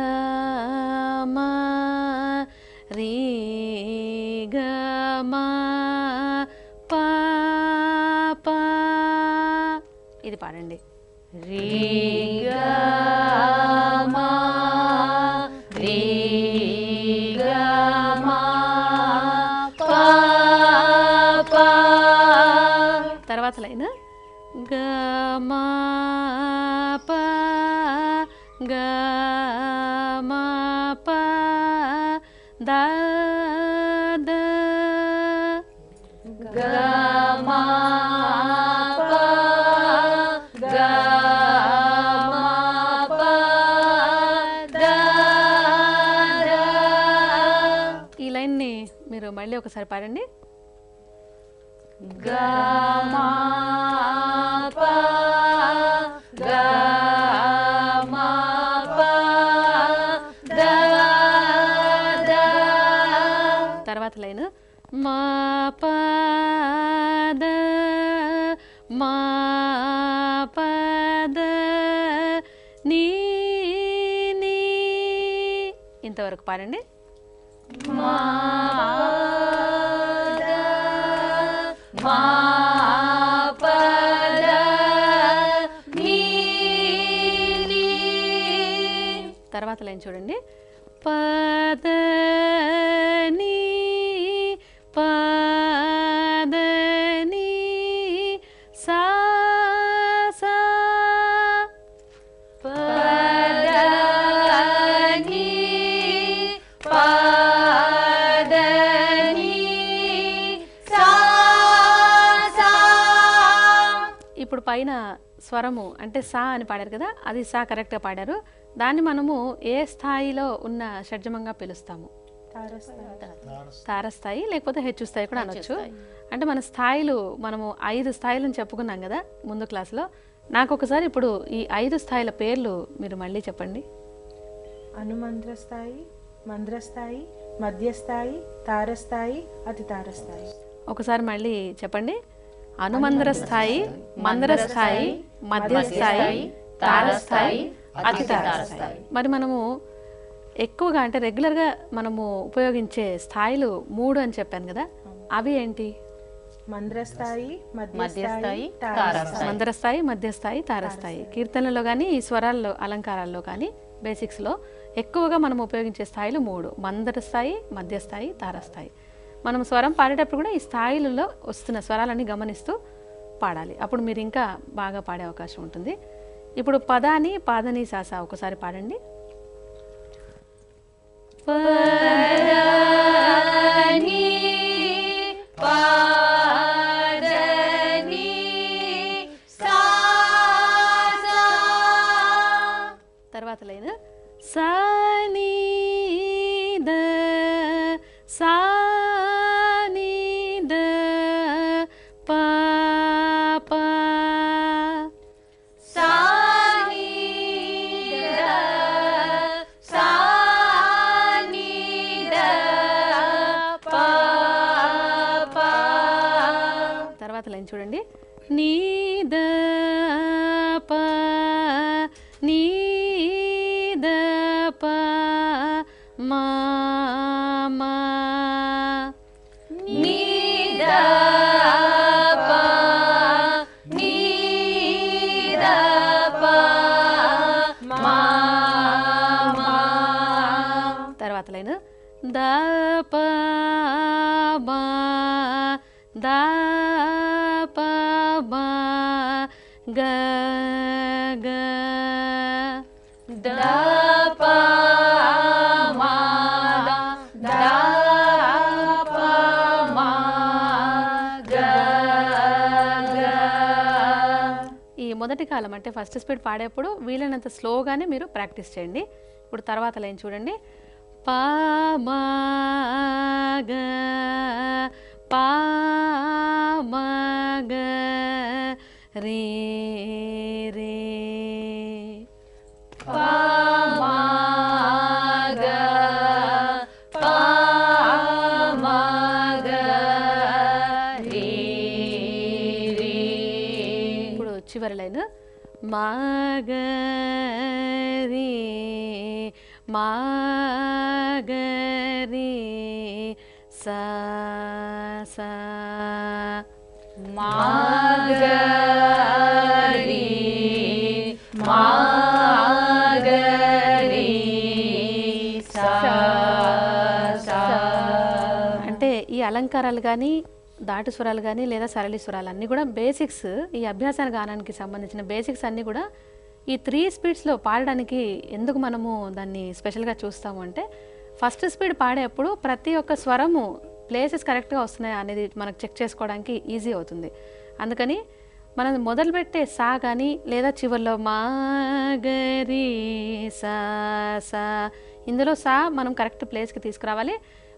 [SPEAKER 1] మా రీగా మా పా పా ఇది పాడండి.
[SPEAKER 3] రీగా మా రీగా మా పా పా.
[SPEAKER 1] తర్వాత లైన్ గా మా పా గా మా పా దా దా.
[SPEAKER 3] గా మా పా గా మా పా
[SPEAKER 1] మళ్ళీ ఒకసారి పాడండి.
[SPEAKER 3] గా మా పా గా మా పా దా దా.
[SPEAKER 1] తర్వాత లైన్ మా పా ద మా పా ద నీ నీ. ఇంతవరకు పాడండి.
[SPEAKER 3] మా దా మా పా దా నీ నీ.
[SPEAKER 1] తర్వాత లైన్ చూడండి. పద నీ పద నీ సా సా.
[SPEAKER 3] పద నీ పద నీ సా సా.
[SPEAKER 1] ఇప్పుడు పైన స్వరము అంటే సా అని పాడారు కదా, అది సా కరెక్ట్గా పాడారు. దాన్ని మనము ఏ స్థాయిలో ఉన్న షడ్జమంగా పిలుస్తాము? తారస్థాయి లేకపోతే హెచ్చు స్థాయి కూడా అనొచ్చు. అంటే మన స్థాయిలు మనము 5 స్థాయిలను చెప్పుకున్నాం కదా ముందు క్లాస్లో. నాకు ఒకసారి ఇప్పుడు ఈ 5 స్థాయిల పేర్లు మీరు మళ్ళీ చెప్పండి.
[SPEAKER 4] అనుమంద్రస్థాయి, మంద్రస్థాయి, మధ్యస్థాయి, తారస్థాయి, అతి తారస్థాయి.
[SPEAKER 1] ఒకసారి మళ్ళీ చెప్పండి. అనుమంద్ర స్థాయి, మంద్ర స్థాయి, మధ్యస్థాయి, తారస్థాయి, అతి తారస్థాయి. మరి మనము ఎక్కువగా అంటే రెగ్యులర్గా మనము ఉపయోగించే స్థాయిలు 3 అని చెప్పాను కదా, అవి ఏంటి?
[SPEAKER 4] మంద్రస్థాయి, మధ్యస్థాయి,
[SPEAKER 3] మధ్యస్థాయి,
[SPEAKER 4] తారస్థాయి.
[SPEAKER 1] మంద్రస్థాయి, మధ్యస్థాయి, తారస్థాయి. కీర్తనలో కానీ ఈ స్వరాల్లో అలంకారాల్లో కానీ బేసిక్స్లో ఎక్కువగా మనం ఉపయోగించే స్థాయిలు 3: మంద్రస్థాయి, మధ్యస్థాయి, తారస్థాయి. మనం స్వరం పాడేటప్పుడు కూడా ఈ స్థాయిలలో వస్తున్న స్వరాలన్నీ గమనిస్తూ పాడాలి. అప్పుడు మీరు ఇంకా బాగా పాడే అవకాశం ఉంటుంది. ఇప్పుడు పదాని పాదని సాసా ఒకసారి పాడండి.
[SPEAKER 3] పదని పదని సా సా.
[SPEAKER 1] తర్వాత లైన్ సా నీ ద సా నీ ద పా పా.
[SPEAKER 3] సా నీ ద సా నీ ద పా పా.
[SPEAKER 1] తర్వాత లైన్ చూడండి. నీ ద పా నీ ద పా మా మా.
[SPEAKER 3] నీ ద పా నీ ద పా మా మా.
[SPEAKER 1] తర్వాత లైన్ ద పా మా ద పా మా గ గ.
[SPEAKER 3] ద పా మా ద పా మా గ గ.
[SPEAKER 1] ఈ మొదటి కాలం అంటే ఫస్ట్ స్పీడ్ పాడేప్పుడు వీలైనంత స్లోగానే మీరు ప్రాక్టీస్ చేయండి. ఇప్పుడు తర్వాత లైన్ చూడండి. పా మా గ పా మా గ రే రే.
[SPEAKER 3] పా మా గ పా మా గ రే రే.
[SPEAKER 1] ఇప్పుడు చివరి లైన్ మా గ రే మా గ రే సా సా.
[SPEAKER 3] మా గ రే మా గ రే సా సా.
[SPEAKER 1] అంటే ఈ అలంకారాలు కానీ దాటు స్వరాలు కానీ లేదా సరళి స్వరాలు అన్నీ కూడా బేసిక్స్, ఈ అభ్యాసన గానానికి సంబంధించిన బేసిక్స్ అన్నీ కూడా ఈ 3 స్పీడ్స్లో పాడడానికి ఎందుకు మనము దాన్ని స్పెషల్గా చూస్తాము అంటే, ఫస్ట్ స్పీడ్ పాడేప్పుడు ప్రతి ఒక్క స్వరము ప్లేసెస్ కరెక్ట్గా వస్తున్నాయా అనేది మనకు చెక్ చేసుకోవడానికి ఈజీ అవుతుంది. అందుకని మనం మొదలుపెట్టే సా కానీ లేదా చివరిలో మా గరి సా సా, ఇందులో సా మనం కరెక్ట్ ప్లేస్కి తీసుకురావాలి.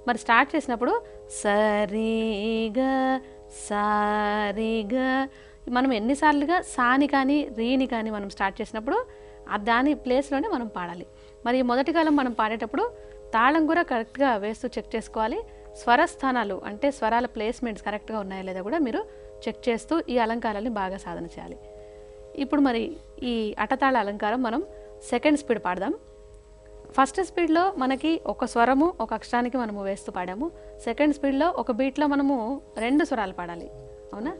[SPEAKER 1] మరి స్టార్ట్ చేసినప్పుడు సరిగా సారిగా మనం ఎన్నిసార్లుగా సాని కానీ రీని కానీ మనం స్టార్ట్ చేసినప్పుడు దాని ప్లేస్లోనే మనం పాడాలి. మరి మొదటి కాలం మనం పాడేటప్పుడు తాళం కూడా కరెక్ట్గా వేస్తూ చెక్ చేసుకోవాలి. స్వరస్థానాలు అంటే స్వరాల ప్లేస్మెంట్స్ కరెక్ట్గా ఉన్నాయా లేదా కూడా మీరు చెక్ చేస్తూ ఈ అలంకారాన్ని బాగా సాధన చేయాలి. ఇప్పుడు మరి ఈ అటతాళ అలంకారం మనం సెకండ్ స్పీడ్ పాడదాం. ఫస్ట్ స్పీడ్లో మనకి ఒక స్వరము ఒక అక్షరానికి మనము వేస్తూ పాడాము. సెకండ్ స్పీడ్లో ఒక బీట్లో మనము 2 స్వరాలు పాడాలి. అవునా?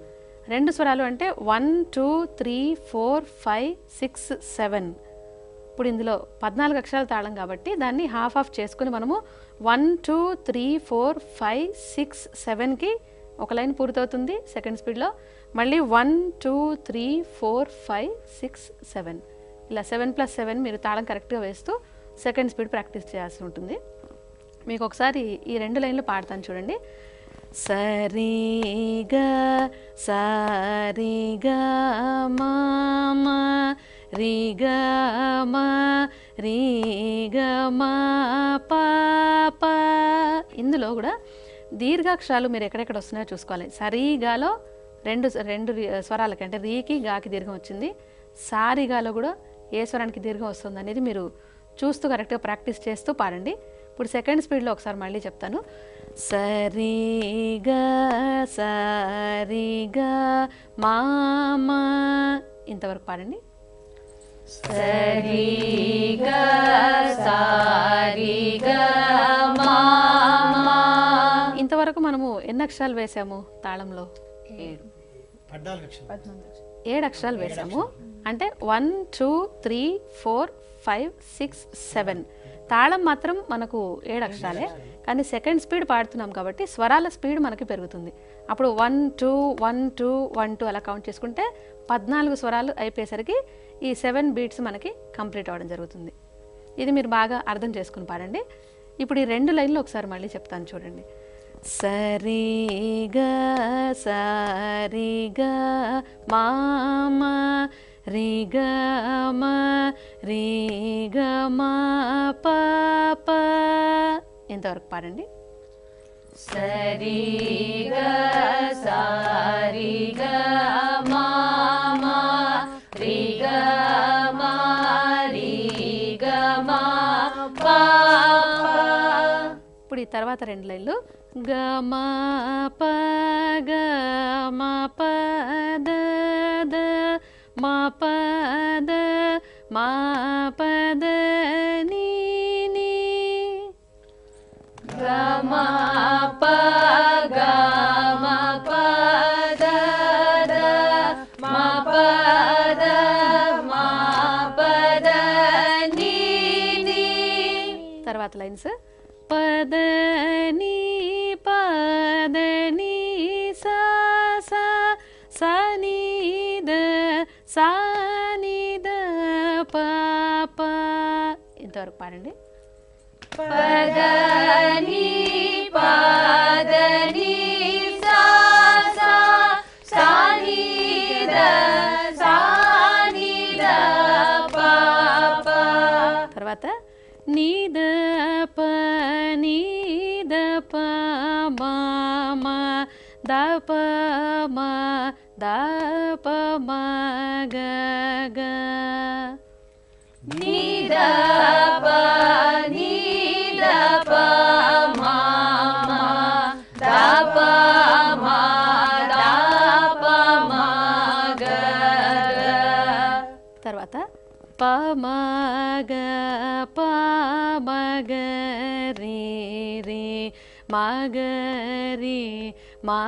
[SPEAKER 1] 2 స్వరాలు అంటే 1 2 3 4 5 6 7. ఇప్పుడు ఇందులో 14 అక్షరాల తాళం కాబట్టి దాన్ని హాఫ్ ఆఫ్ చేసుకుని మనము 1 2 3 4 5 6 7కి ఒక లైన్ పూర్తవుతుంది సెకండ్ స్పీడ్లో. మళ్ళీ 1 2 3 4 5 6 7 ఇలా 7 + 7 మీరు తాళం కరెక్ట్గా వేస్తూ సెకండ్ స్పీడ్ ప్రాక్టీస్ చేయాల్సి ఉంటుంది. మీకు ఒకసారి ఈ 2 లైన్లు పాడతాను చూడండి. సరిగా సారిగా మామా రిగా మా రిగా మా పాప. ఇందులో కూడా దీర్ఘాక్షరాలు మీరు ఎక్కడెక్కడ వస్తున్నాయో చూసుకోవాలి. సరిగాలో రెండు స్వరాలకి అంటే రీకి గాకి దీర్ఘం వచ్చింది. సారిగాలో కూడా ఏ స్వరానికి దీర్ఘం వస్తుంది అనేది మీరు చూస్తూ కరెక్ట్గా ప్రాక్టీస్ చేస్తూ పాడండి. ఇప్పుడు సెకండ్ స్పీడ్లో ఒకసారి మళ్ళీ చెప్తాను. సరిగా సరిగా మామా ఇంతవరకు పాడండి.
[SPEAKER 3] సరిగా సారిగా మామా.
[SPEAKER 1] ఇంతవరకు మనము ఎన్ని అక్షరాలు వేసాము తాళంలో? 7 అక్షరాలు వేసాము. అంటే 1 2 3 4 5 6 7 తాళం మాత్రం మనకు 7 అక్షరాలే. కానీ సెకండ్ స్పీడ్ పాడుతున్నాం కాబట్టి స్వరాల స్పీడ్ మనకి పెరుగుతుంది. అప్పుడు 1 2 1 2 1 2 అలా కౌంట్ చేసుకుంటే 14 స్వరాలు అయిపోయేసరికి ఈ 7 బీట్స్ మనకి కంప్లీట్ అవ్వడం జరుగుతుంది. ఇది మీరు బాగా అర్థం చేసుకుని పాడండి. ఇప్పుడు ఈ 2 లైన్లు ఒకసారి మళ్ళీ చెప్తాను చూడండి. సరిగా సరిగా మామా రిగా మా రిగా మా పాప ఎంతవరకు పాడండి.
[SPEAKER 3] సరిగా సారిగా మామా రిగా మా రిగా మా పాప.
[SPEAKER 1] ఇప్పుడు ఈ తర్వాత 2 లైన్లు గమ ప గమ పద ద మా పద మా పద నీ నీ.
[SPEAKER 3] గమ ప గమ పద ద మా పద మా పద నీ నీ.
[SPEAKER 1] తర్వాత లైన్స్ పదని పదని సా సా సానిద సానిద పాప ఇంతవరకు పాడండి.
[SPEAKER 3] పదని పదని సా సా సానిద సానిద పాప.
[SPEAKER 1] తర్వాత నీద ప నీద ప మా ద ప మా ద ప మా గ గ.
[SPEAKER 3] నీద ప నీద ప మా ద ప మా ద ప మా గ గ.
[SPEAKER 1] తర్వాత ప మా గ ప మా గ రి రి మా గ రి మా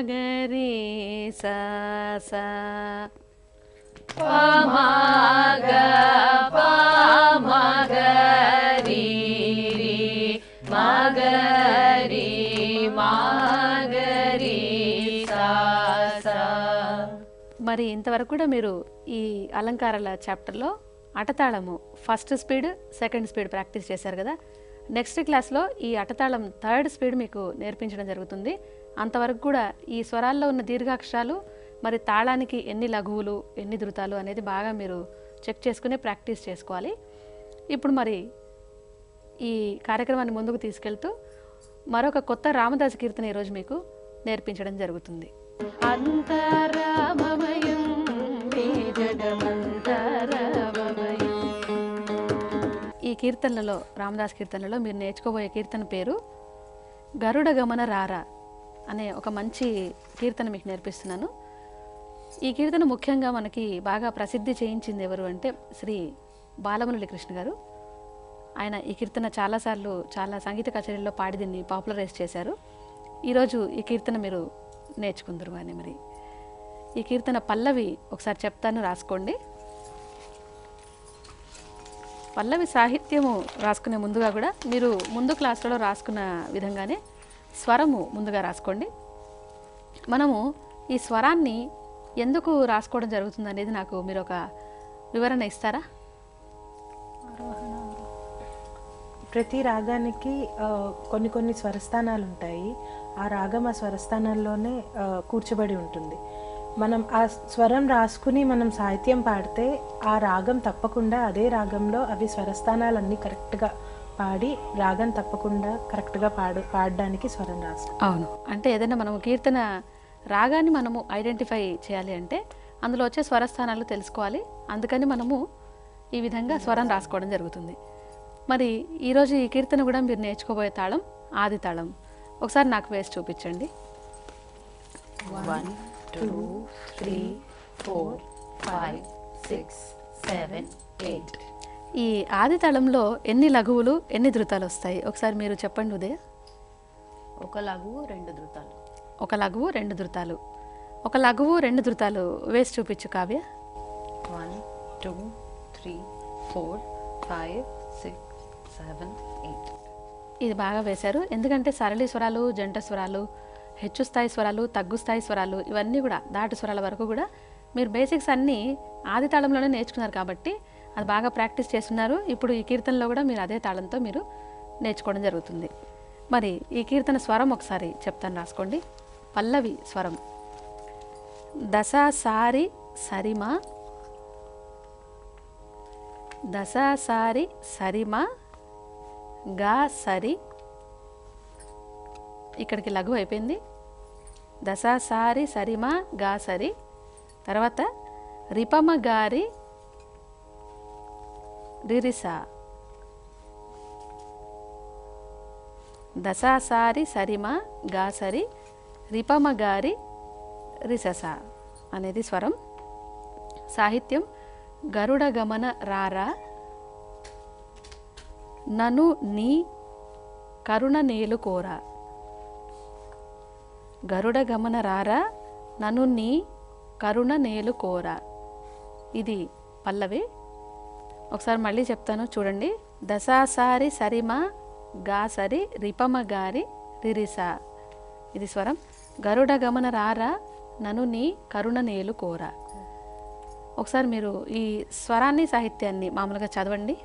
[SPEAKER 1] గ రి సా సా.
[SPEAKER 3] ప మా గ ప మా గ రి రి మా గ రి మా గ రి సా సా.
[SPEAKER 1] మరి ఇంతవరకు కూడా మీరు ఈ అలంకారాల చాప్టర్లో అటతాళము first speed second speed practice చేశారు కదా. నెక్స్ట్ క్లాస్లో ఈ అటతాళం థర్డ్ స్పీడ్ మీకు నేర్పించడం జరుగుతుంది. అంతవరకు కూడా ఈ స్వరాల్లో ఉన్న దీర్ఘాక్షరాలు మరి తాళానికి ఎన్ని లఘువులు ఎన్ని ధృతాలు అనేది బాగా మీరు చెక్ చేసుకుని ప్రాక్టీస్ చేసుకోవాలి. ఇప్పుడు మరి ఈ కార్యక్రమాన్ని ముందుకు తీసుకెళ్తూ మరొక కొత్త రామదాసు కీర్తన ఈరోజు మీకు నేర్పించడం జరుగుతుంది. అంతరామమయం ఈ జగమంతరామమయం. ఈ కీర్తనలలో, రామదాస్ కీర్తనలో మీరు నేర్చుకోబోయే కీర్తన పేరు గరుడ గమన రారా అనే ఒక మంచి కీర్తన మీకు నేర్పిస్తున్నాను. ఈ కీర్తన ముఖ్యంగా మనకి బాగా ప్రసిద్ధి చేయించింది ఎవరు అంటే శ్రీ బాలమురళి కృష్ణ గారు. ఆయన ఈ కీర్తన చాలాసార్లు చాలా సంగీత కచేరీల్లో పాడి దీన్ని పాపులరైజ్ చేశారు. ఈరోజు ఈ కీర్తన మీరు నేర్చుకుందరు. కానీ మరి ఈ కీర్తన పల్లవి ఒకసారి చెప్తాను, రాసుకోండి. పల్లవి సాహిత్యము రాసుకునే ముందుగా కూడా మీరు ముందు క్లాసులలో రాసుకున్న విధంగానే స్వరము ముందుగా రాసుకోండి. మనము ఈ స్వరాన్ని ఎందుకు రాసుకోవడం జరుగుతుంది అనేది నాకు మీరు ఒక వివరణ ఇస్తారా?
[SPEAKER 4] ప్రతి రాగానికి కొన్ని కొన్ని స్వరస్థానాలు ఉంటాయి. ఆ రాగం ఆ స్వరస్థానాల్లోనే కూర్చోబడి ఉంటుంది. మనం ఆ స్వరం రాసుకుని మనం సాహిత్యం పాడితే ఆ రాగం తప్పకుండా అదే రాగంలో అవి స్వరస్థానాలన్నీ కరెక్ట్గా పాడి రాగం తప్పకుండా కరెక్ట్గా పాడడానికి స్వరం రాస్తాం.
[SPEAKER 1] అవును, అంటే ఏదైనా మనము కీర్తన రాగాన్ని మనము ఐడెంటిఫై చేయాలి అంటే అందులో వచ్చే స్వరస్థానాలు తెలుసుకోవాలి. అందుకని మనము ఈ విధంగా స్వరం రాసుకోవడం జరుగుతుంది. మరి ఈరోజు ఈ కీర్తన కూడా మీరు నేర్చుకోబోయే తాళం ఆది తాళం. ఒకసారి నాకు వేసి చూపించండి.
[SPEAKER 3] 1 2 3 4 5 6 7 8.
[SPEAKER 1] ఈ ఆది తాళంలో ఎన్ని లఘువులు ఎన్ని ధృతాలు వస్తాయి ఒకసారి మీరు చెప్పండి ఉదయ.
[SPEAKER 3] ఒక లఘువు 2 ధృతాలు.
[SPEAKER 1] ఒక లఘువు 2 ధృతాలు. ఒక లఘువు 2 ధృతాలు వేసి చూపించు కావ్య.
[SPEAKER 3] 1 2 3 4 5 6 7 8.
[SPEAKER 1] ఇది బాగా వేశారు. ఎందుకంటే సరళి స్వరాలు, జంట స్వరాలు, హెచ్చు స్థాయి స్వరాలు, తగ్గు స్థాయి స్వరాలు, ఇవన్నీ కూడా దాటు స్వరాల వరకు కూడా మీరు బేసిక్స్ అన్నీ ఆది తాళంలోనే నేర్చుకున్నారు కాబట్టి అది బాగా ప్రాక్టీస్ చేస్తున్నారు. ఇప్పుడు ఈ కీర్తనలో కూడా మీరు అదే తాళంతో మీరు నేర్చుకోవడం జరుగుతుంది. మరి ఈ కీర్తన స్వరం ఒకసారి చెప్తాను, రాసుకోండి. పల్లవి స్వరం దశ సారి సరిమ, దశ సారి సరిమ గా సరి. ఇక్కడికి లఘు అయిపోయింది. దశ సారి సరిమ గా సరి. తర్వాత రిపమ గారి రిరిసా. దశ సారి సరిమ గా సరి రిపమ గారి రిసస అనేది స్వరం. సాహిత్యం గరుడ గమన రారా నను నీ కరుణ నేలు కోరా. గరుడ గమన రారా నను నీ కరుణ నేలు కోరా. ఇది పల్లవి. ఒకసారి మళ్ళీ చెప్తాను చూడండి. దశాసారి సరిమ గా సరి రిపమ గారి రిరిసా. ఇది స్వరం. గరుడ గమన రారా నను నీ కరుణ నేలు కోరా. ఒకసారి మీరు ఈ స్వరాన్ని సాహిత్యాన్ని మామూలుగా చదవండి.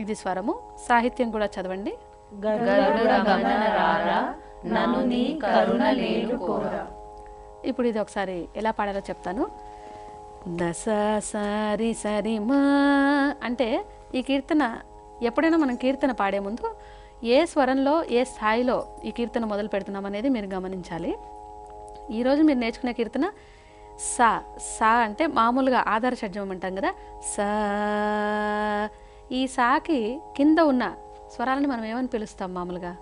[SPEAKER 1] ఇది స్వరము. సాహిత్యం కూడా చదవండి. ఇప్పుడు ఇది ఒకసారి ఎలా పాడాలో చెప్తాను. దశ సరి సరి మా అంటే ఈ కీర్తన ఎప్పుడైనా మనం కీర్తన పాడే ముందు ఏ స్వరంలో ఏ స్థాయిలో ఈ కీర్తన మొదలు పెడుతున్నాం అనేది మీరు గమనించాలి. ఈరోజు మీరు నేర్చుకునే కీర్తన సా. సా అంటే మామూలుగా ఆధార షడ్జమం అంటాం కదా. సా. ఈ సాకి కింద ఉన్న స్వరాలను మనం ఏమని పిలుస్తాం మామూలుగా?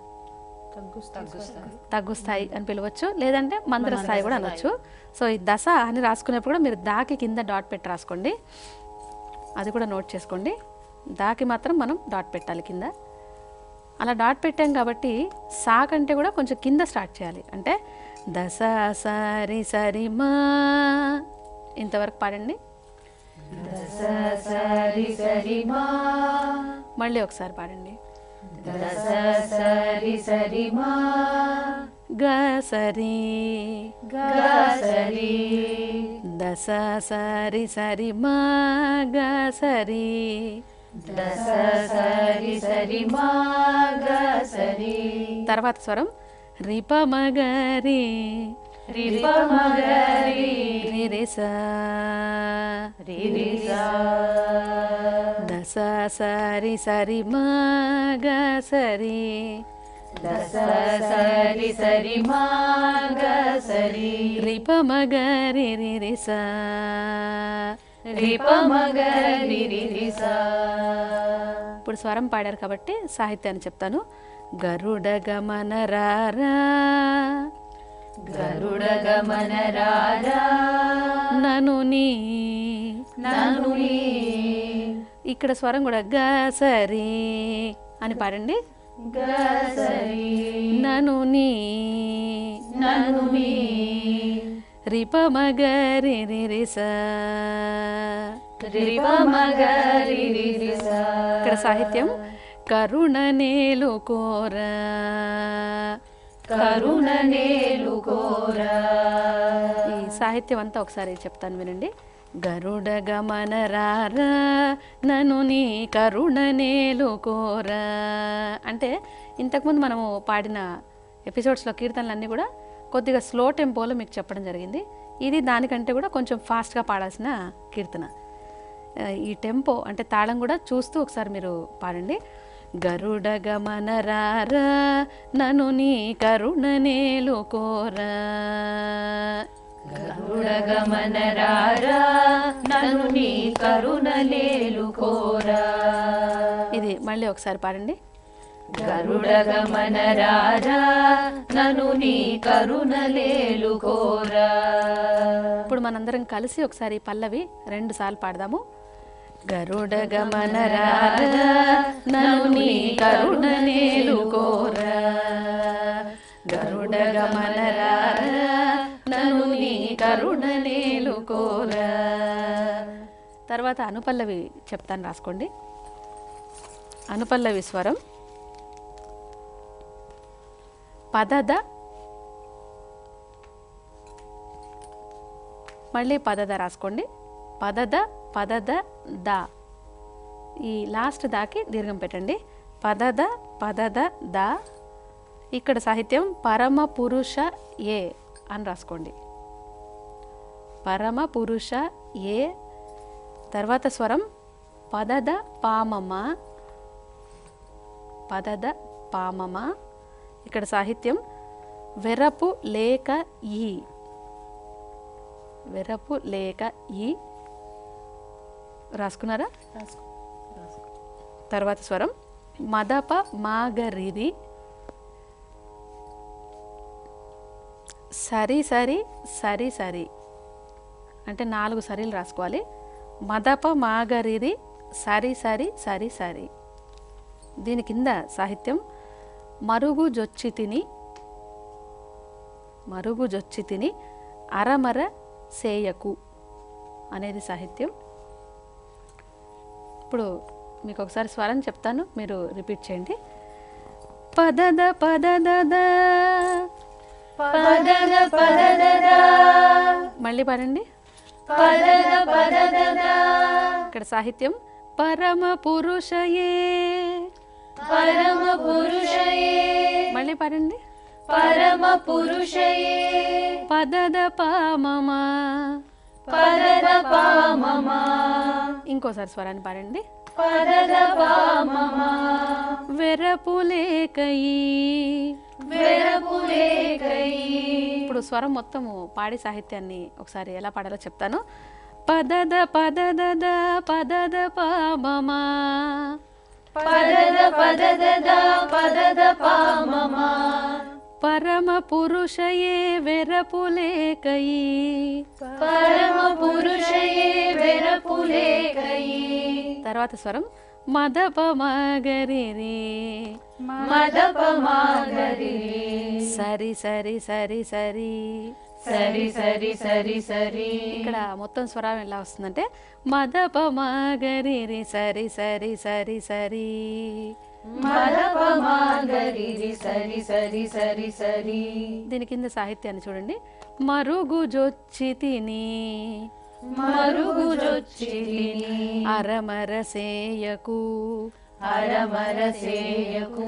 [SPEAKER 1] తగ్గు స్థాయి అని పిలవచ్చు, లేదంటే మంత్ర స్థాయి కూడా అనొచ్చు. సో ఈ దశ అని రాసుకునేప్పుడు కూడా మీరు దాకి కింద డాట్ పెట్టి రాసుకోండి. అది కూడా నోట్ చేసుకోండి. దాకి మాత్రం మనం డాట్ పెట్టాలి కింద. అలా డాట్ పెట్టాం కాబట్టి సా కంటే కూడా కొంచెం కింద స్టార్ట్ చేయాలి. అంటే దశ సరి సరి మా ఇంతవరకు పాడండి. మళ్ళీ ఒకసారి పాడండి.
[SPEAKER 3] సరి సరి మా
[SPEAKER 1] గ సరి దశ సరి సరి మా గ సరి
[SPEAKER 3] సరి సరి మా గ సరి.
[SPEAKER 1] తర్వాత స్వరం రిప మగరి
[SPEAKER 3] రిప మగరి
[SPEAKER 1] రి స దస సరి సరి మ గ సరి
[SPEAKER 3] దస సరి సరి మా గ సరి
[SPEAKER 1] రి ప మ గ రి రి రి స
[SPEAKER 3] రి ప మ గ రి రి రి స.
[SPEAKER 1] ఇప్పుడు స్వరం పాడారు కాబట్టి సాహిత్యాన్ని చెప్తాను. గరుడ గమన రారా
[SPEAKER 3] గరుడ గమన రారా
[SPEAKER 1] నను నీ
[SPEAKER 3] నను నీ.
[SPEAKER 1] ఇక్కడ స్వరం కూడా గ సరి అని పాడండి.
[SPEAKER 3] గ సరి
[SPEAKER 1] నను నీ
[SPEAKER 3] నను నీ.
[SPEAKER 1] రి ప మ గ రి రి రి స
[SPEAKER 3] రి ప మ గ రి రి రి స.
[SPEAKER 1] ఇక్కడ సాహిత్యం కరుణ నేలుకోరా
[SPEAKER 3] కరుణ నేలుకోరా.
[SPEAKER 1] ఈ సాహిత్యం అంతా ఒకసారి చెప్తాను వినండి. గరుడ గమన రారా నను నీ కరుణ నేలుకోరా అంటే ఇంతకుముందు మనము పాడిన ఎపిసోడ్స్లో కీర్తనలన్నీ కూడా కొద్దిగా స్లో టెంపోలో మీకు చెప్పడం జరిగింది. ఇది దానికంటే కూడా కొంచెం ఫాస్ట్గా పాడాల్సిన కీర్తన. ఈ టెంపో అంటే తాళం కూడా చూస్తూ ఒకసారి మీరు పాడండి. గరుడ గమన రారా నను నీ కరుణ నేలుకోరా.
[SPEAKER 3] గరుడ గమన రారా నను నీ కరుణ నేలుకోరా.
[SPEAKER 1] ఇది మళ్ళీ ఒకసారి పాడండి.
[SPEAKER 3] గరుడ గమన రారా నను నీ కరుణ నేలుకోరా.
[SPEAKER 1] ఇప్పుడు మనందరం కలిసి ఒకసారి పల్లవి 2 సార్లు పాడదాము. గరుడ గమన రారా నను నీ కరుణ నేలుకోరా. గరుడ గమన రారా నను నీ కరుణ నేలుకోరా. తర్వాత అనుపల్లవి చెప్తాను, రాసుకోండి. అనుపల్లవి స్వరం పదద, మళ్ళీ పదద రాసుకోండి. పదద పదద ద, ఈ లాస్ట్ దాకి దీర్ఘం పెట్టండి. పదద పదద ద. ఇక్కడ సాహిత్యం పరమ పురుష ఏ అని రాసుకోండి. పరమ పురుష ఏ. తర్వాత స్వరం పదద పామమ, పదద పామమ. ఇక్కడ సాహిత్యం వెరపు లేక ఈ, వెరపు లేక ఈ. రాసుకున్నారా? తర్వాత స్వరం మదప మాగరిరి, సరి సరి సరి సరి అంటే 4 సరీలు రాసుకోవాలి. మదప మాగరిరి సరి సరి సరి సరి. దీని కింద సాహిత్యం మరుగు జొచ్చి తిని, మరుగు జొచ్చి తిని అరమర సేయకు అనేది సాహిత్యం. ఇప్పుడు మీకు ఒకసారి స్వరం చెప్తాను, మీరు రిపీట్ చేయండి. పదద పదద,
[SPEAKER 3] పదద పదద,
[SPEAKER 1] మళ్ళీ పాడండి.
[SPEAKER 3] పదద పదద.
[SPEAKER 1] ఇక్కడ సాహిత్యం పరమ పురుషయే,
[SPEAKER 3] పరమ పురుషయే.
[SPEAKER 1] మళ్ళీ పాడండి.
[SPEAKER 3] పరమ పురుషయే.
[SPEAKER 1] పదద పామమ,
[SPEAKER 3] పదద పామమ.
[SPEAKER 1] ఇంకోసారి స్వరాన్ని పాడండి.
[SPEAKER 3] పదద పామమ.
[SPEAKER 1] వెరపులేకయి,
[SPEAKER 3] వెరపులేకయి.
[SPEAKER 1] ఇప్పుడు స్వరం మొత్తము పాడి సాహిత్యాన్ని ఒకసారి ఎలా పాడాలో చెప్తాను. పదద పదద పదద పామమ,
[SPEAKER 3] పదద పదద పదద పామమ.
[SPEAKER 1] పరమ పురుషయే వెరపులేకయి,
[SPEAKER 3] పరమ పురుషయే వెరపులేకయి.
[SPEAKER 1] తర్వాత స్వరం మదప మగరిరి,
[SPEAKER 3] మదప మాగరి.
[SPEAKER 1] సరి సరి సరి సరి
[SPEAKER 3] సరి సరి సరి సరి.
[SPEAKER 1] ఇక్కడ మొత్తం స్వరం ఎలా వస్తుందంటే మదప మగరిరి సరి సరి సరి సరి.
[SPEAKER 3] మదప మాగరి సరి సరి సరి సరి.
[SPEAKER 1] దీని కింద సాహిత్యాన్ని చూడండి. మరుగు జొచ్చి తిని,
[SPEAKER 3] మరుగు జొచ్చి తిని
[SPEAKER 1] అరమర సేయకు,
[SPEAKER 3] అరమర సేయకు.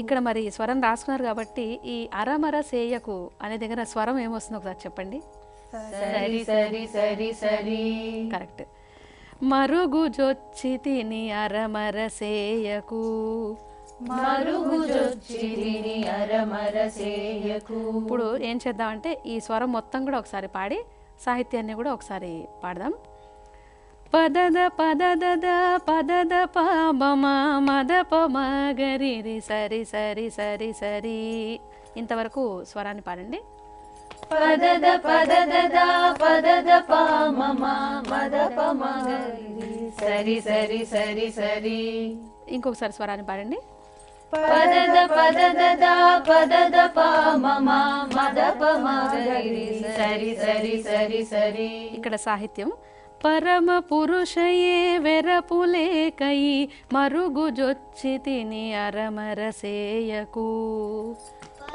[SPEAKER 1] ఇక్కడ మరి స్వరం రాసుకున్నారు కాబట్టి ఈ అరమర సేయకు అనే దగ్గర స్వరం ఏమొస్తుందో ఒకసారి చెప్పండి.
[SPEAKER 3] సరి సరి సరి సరి.
[SPEAKER 1] కరెక్ట్. మరుగుజొచ్చి తిని అరమరసేయకు.
[SPEAKER 3] మరుగుజొచ్చితిని అరమరసేయకు.
[SPEAKER 1] ఇప్పుడు ఏం చేద్దామంటే ఈ స్వరం మొత్తం కూడా ఒకసారి పాడి సాహిత్యాన్ని కూడా ఒకసారి పాడదాం. పదద పదద పదద పమ మదప మగరి రి సరి సరి సరి సరి. ఇంతవరకు స్వరాన్ని పాడండి.
[SPEAKER 3] పదద పదద పదద పమ మదప మగరి సరి సరి సరి సరి.
[SPEAKER 1] ఇంకొకసారి స్వరాన్ని పాడండి.
[SPEAKER 3] పదద పదద పదద పమ మదప మగరి సరి సరి సరి సరి.
[SPEAKER 1] ఇక్కడ సాహిత్యం పరమ పురుషయే వెరపులేకై మరుగుజొచ్చి తిని అరమరసేయకు.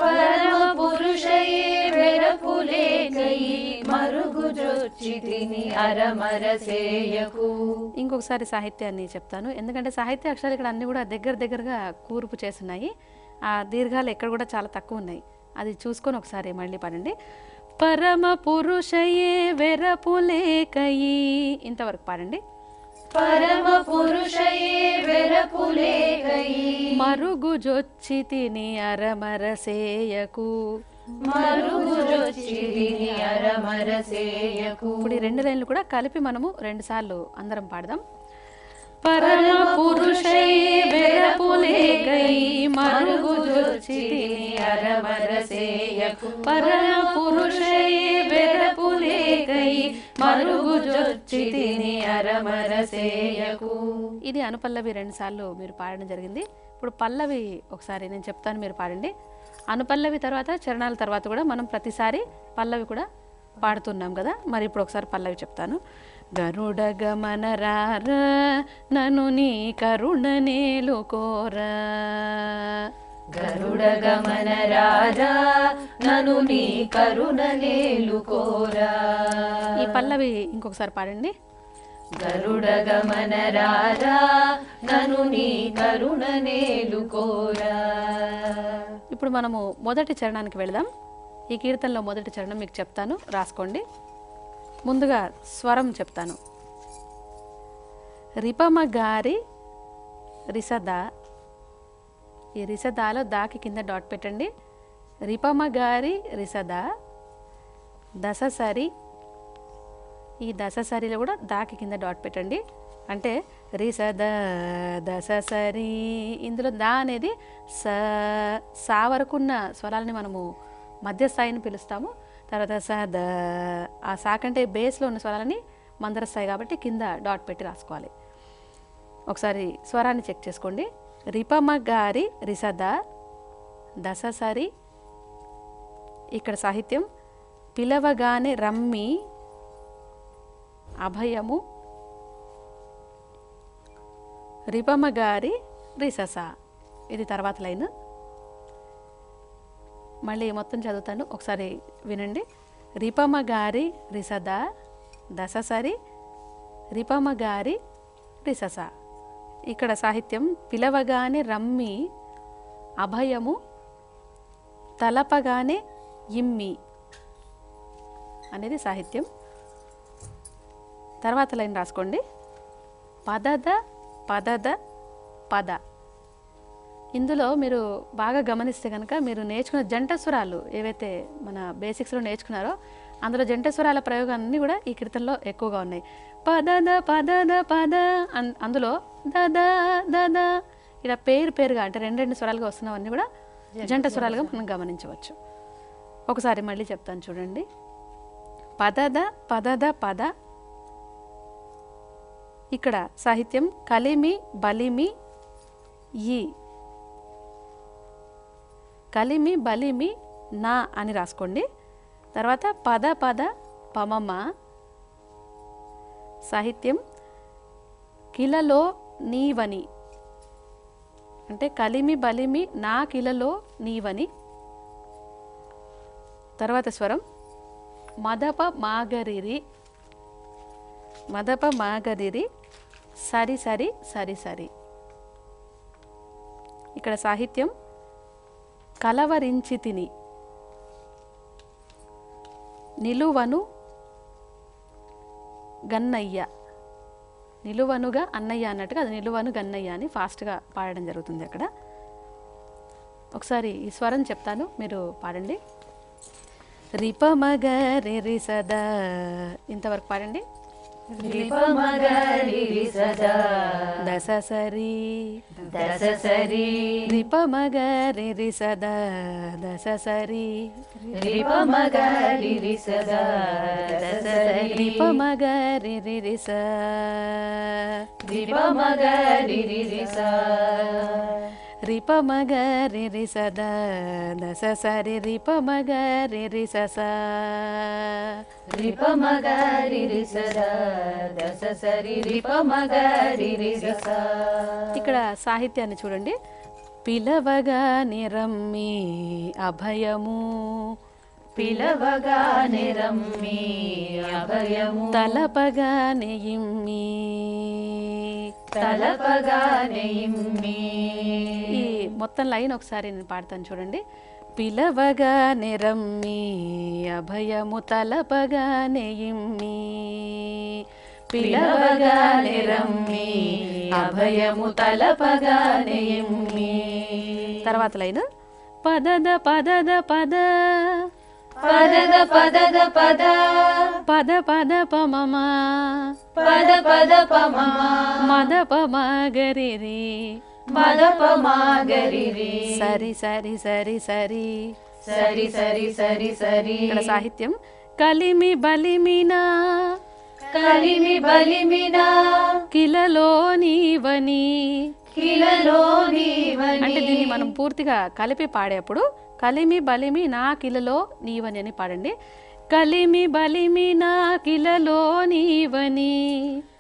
[SPEAKER 3] పరమ పురుషయే వెరపులేకై మరుగుజొచ్చితిని అరమరసేయకు.
[SPEAKER 1] ఇంకొకసారి సాహిత్యాన్ని చెప్తాను, ఎందుకంటే సాహిత్య అక్షరాలు ఇక్కడ అన్ని కూడా దగ్గరగా కూర్పు చేస్తున్నాయి. ఆ దీర్ఘాలు ఎక్కడ కూడా చాలా తక్కువ ఉన్నాయి. అది చూసుకొని ఒకసారి మళ్ళీ పాడండి. పరమ పురుషయే వెరపులేకయి. ఇంతవరకు పాడండి.
[SPEAKER 3] పరమ పురుషయే వెరపులేకై
[SPEAKER 1] మరుగుజొచ్చి తిని అరమరసేయకు.
[SPEAKER 3] మరుగుజొచ్చితిని అరమరసేయకు.
[SPEAKER 1] ఇప్పుడు ఈ 2 లైన్లు కూడా కలిపి మనము 2 సార్లు అందరం పాడదాం. పరమ పురుషయే వెరపులేకై మరుగుజొచ్చి తిని అరమరసేయకు. పరమ పురుషయే వెరపులేకై మరుగుజొచ్చి తిని అరమరసేయకు. ఇది అనుపల్లవి 2 సార్లు మీరు పాడడం జరిగింది. ఇప్పుడు పల్లవి ఒకసారి నేను చెప్తాను, మీరు పాడండి. అనుపల్లవి తర్వాత చరణాల తర్వాత కూడా మనం ప్రతిసారి పల్లవి కూడా పాడుతున్నాం కదా. మరి ఇప్పుడు ఒకసారి పల్లవి చెప్తాను. గరుడ గమన రారా నను నీ కరుణ నేలుకోరా.
[SPEAKER 3] గరుడ గమన రారా నను నీ కరుణ నేలుకోరా.
[SPEAKER 1] ఈ పల్లవి ఇంకొకసారి పాడండి.
[SPEAKER 3] గరుడ గమన రారా నను నీ కరుణ నేలుకోరా.
[SPEAKER 1] ఇప్పుడు మనము మొదటి చరణానికి వెళదాం. ఈ కీర్తనలో మొదటి చరణం మీకు చెప్తాను, రాసుకోండి. ముందుగా స్వరం చెప్తాను. రిపమ గారి రిసదా. ఈ రిసదాలో దాకి కింద డాట్ పెట్టండి. రిపమ గారి రిసదా. దశసరి. ఈ దశసరిలో కూడా దాకి కింద డాట్ పెట్టండి. అంటే రిసద దశసరి. ఇందులో దా అనేది సా వరకు ఉన్న స్వరాలని మనము మధ్య స్థాయిని పిలుస్తాము. తర్వాత సద ఆ సా కంటే బేస్లో ఉన్న స్వరాలని మందర స్థాయి కాబట్టి కింద డాట్ పెట్టి రాసుకోవాలి. ఒకసారి స్వరాన్ని చెక్ చేసుకోండి. రిపమ గారి రిసద దశసరి. ఇక్కడ సాహిత్యం పిలవగానే రమ్మి అభయము. రిపమ గారి రిసస. ఇది తర్వాత లైన్. మళ్ళీ మొత్తం చదువుతాను, ఒకసారి వినండి. రిపమ గారి రిసద దశసరి రిపమ గారి రిసస. ఇక్కడ సాహిత్యం పిలవగానే రమ్మి అభయము తలపగానే ఇమ్మి అనేది సాహిత్యం. తర్వాత లైన్ రాసుకోండి. పదద పదద పద. ఇందులో మీరు బాగా గమనిస్తే కనుక మీరు నేర్చుకున్న జంట స్వరాలు ఏవైతే మన బేసిక్స్లో నేర్చుకున్నారో అందులో జంట స్వరాల ప్రయోగాలన్నీ కూడా ఈ కీర్తనలో ఎక్కువగా ఉన్నాయి. పదద పదద పద. అందులో దద దద ఇలా పేరుగా అంటే 2 స్వరాలుగా వస్తున్నవన్నీ కూడా జంట స్వరాలుగా మనం గమనించవచ్చు. ఒకసారి మళ్ళీ చెప్తాను చూడండి. పదద పదద పద. ఇక్కడ సాహిత్యం కలిమి బలిమి ఈ. కలిమి బలిమి నా అని రాసుకోండి. తర్వాత పద పద పమమ. సాహిత్యం కిలలో నీవని. అంటే కలిమి బలిమి నా కిలలో నీవని. తర్వాత స్వరం మదప మాగరిరి. మదప మాగరిరి సరి సరి సరి సరి. ఇక్కడ సాహిత్యం కలవరించి తిని నిలువను గన్నయ్య, నిలువనుగా అన్నయ్య అన్నట్టుగా అది నిలువను గన్నయ్య అని ఫాస్ట్గా పాడడం జరుగుతుంది అక్కడ. ఒకసారి ఈ స్వరం చెప్తాను, మీరు పాడండి. రిప మగ రి రి సద, ఇంతవరకు పాడండి.
[SPEAKER 3] రిప మగ రి రి సద
[SPEAKER 1] దశ సరి
[SPEAKER 3] దశ సరి
[SPEAKER 1] రిప మగ రి రి సద దశ సరి
[SPEAKER 3] రిప మగ రి రి సద దశ సరి
[SPEAKER 1] రిప మగ రి రి రి స
[SPEAKER 3] రిప మగ రి రి రి స
[SPEAKER 1] రిప మగ రి రి సద దశ సరి రిప మగ రి రి స స
[SPEAKER 3] రిప మగ రి రి సద దశ సరి రిప మగ రి రి స.
[SPEAKER 1] ఇక్కడ సాహిత్యాన్ని చూడండి. పిలవగా నిరమ్మి అభయము,
[SPEAKER 3] పిలవగా నిరమ్మి అభయము,
[SPEAKER 1] తలపగా నెయిమ్మి
[SPEAKER 3] తలపగా నెయిమ్మి.
[SPEAKER 1] ఈ మొత్తం లైన్ ఒకసారి నేను పాడతాను చూడండి. పిలవగా నిరమ్మి అభయము, తలపగా నెయిమ్మి
[SPEAKER 3] పిలవగా నిరమ్మి అభయము, తలపగా నెయిమ్మి.
[SPEAKER 1] తర్వాత లైన్ పదద పదద పద
[SPEAKER 3] పదద పదద పద
[SPEAKER 1] పద పద పమమ
[SPEAKER 3] పద పద పమమ
[SPEAKER 1] మద పమగరిరి
[SPEAKER 3] మద పమగరిరి
[SPEAKER 1] సరి సరి సరి సరి
[SPEAKER 3] సరి సరి సరి సరి.
[SPEAKER 1] ఇక్కడ సాహిత్యం కలిమి బలిమినా
[SPEAKER 3] కలిమి బలిమినా
[SPEAKER 1] కిలలో నీవని.
[SPEAKER 3] కిలలో నీవని.
[SPEAKER 1] అంటే దీన్ని మనం పూర్తిగా కలిపి పాడేప్పుడు కలిమి బలిమి నా కిలలో నీవని అని పాడండి. కలిమి బలిమి నా కిలలో నీవని,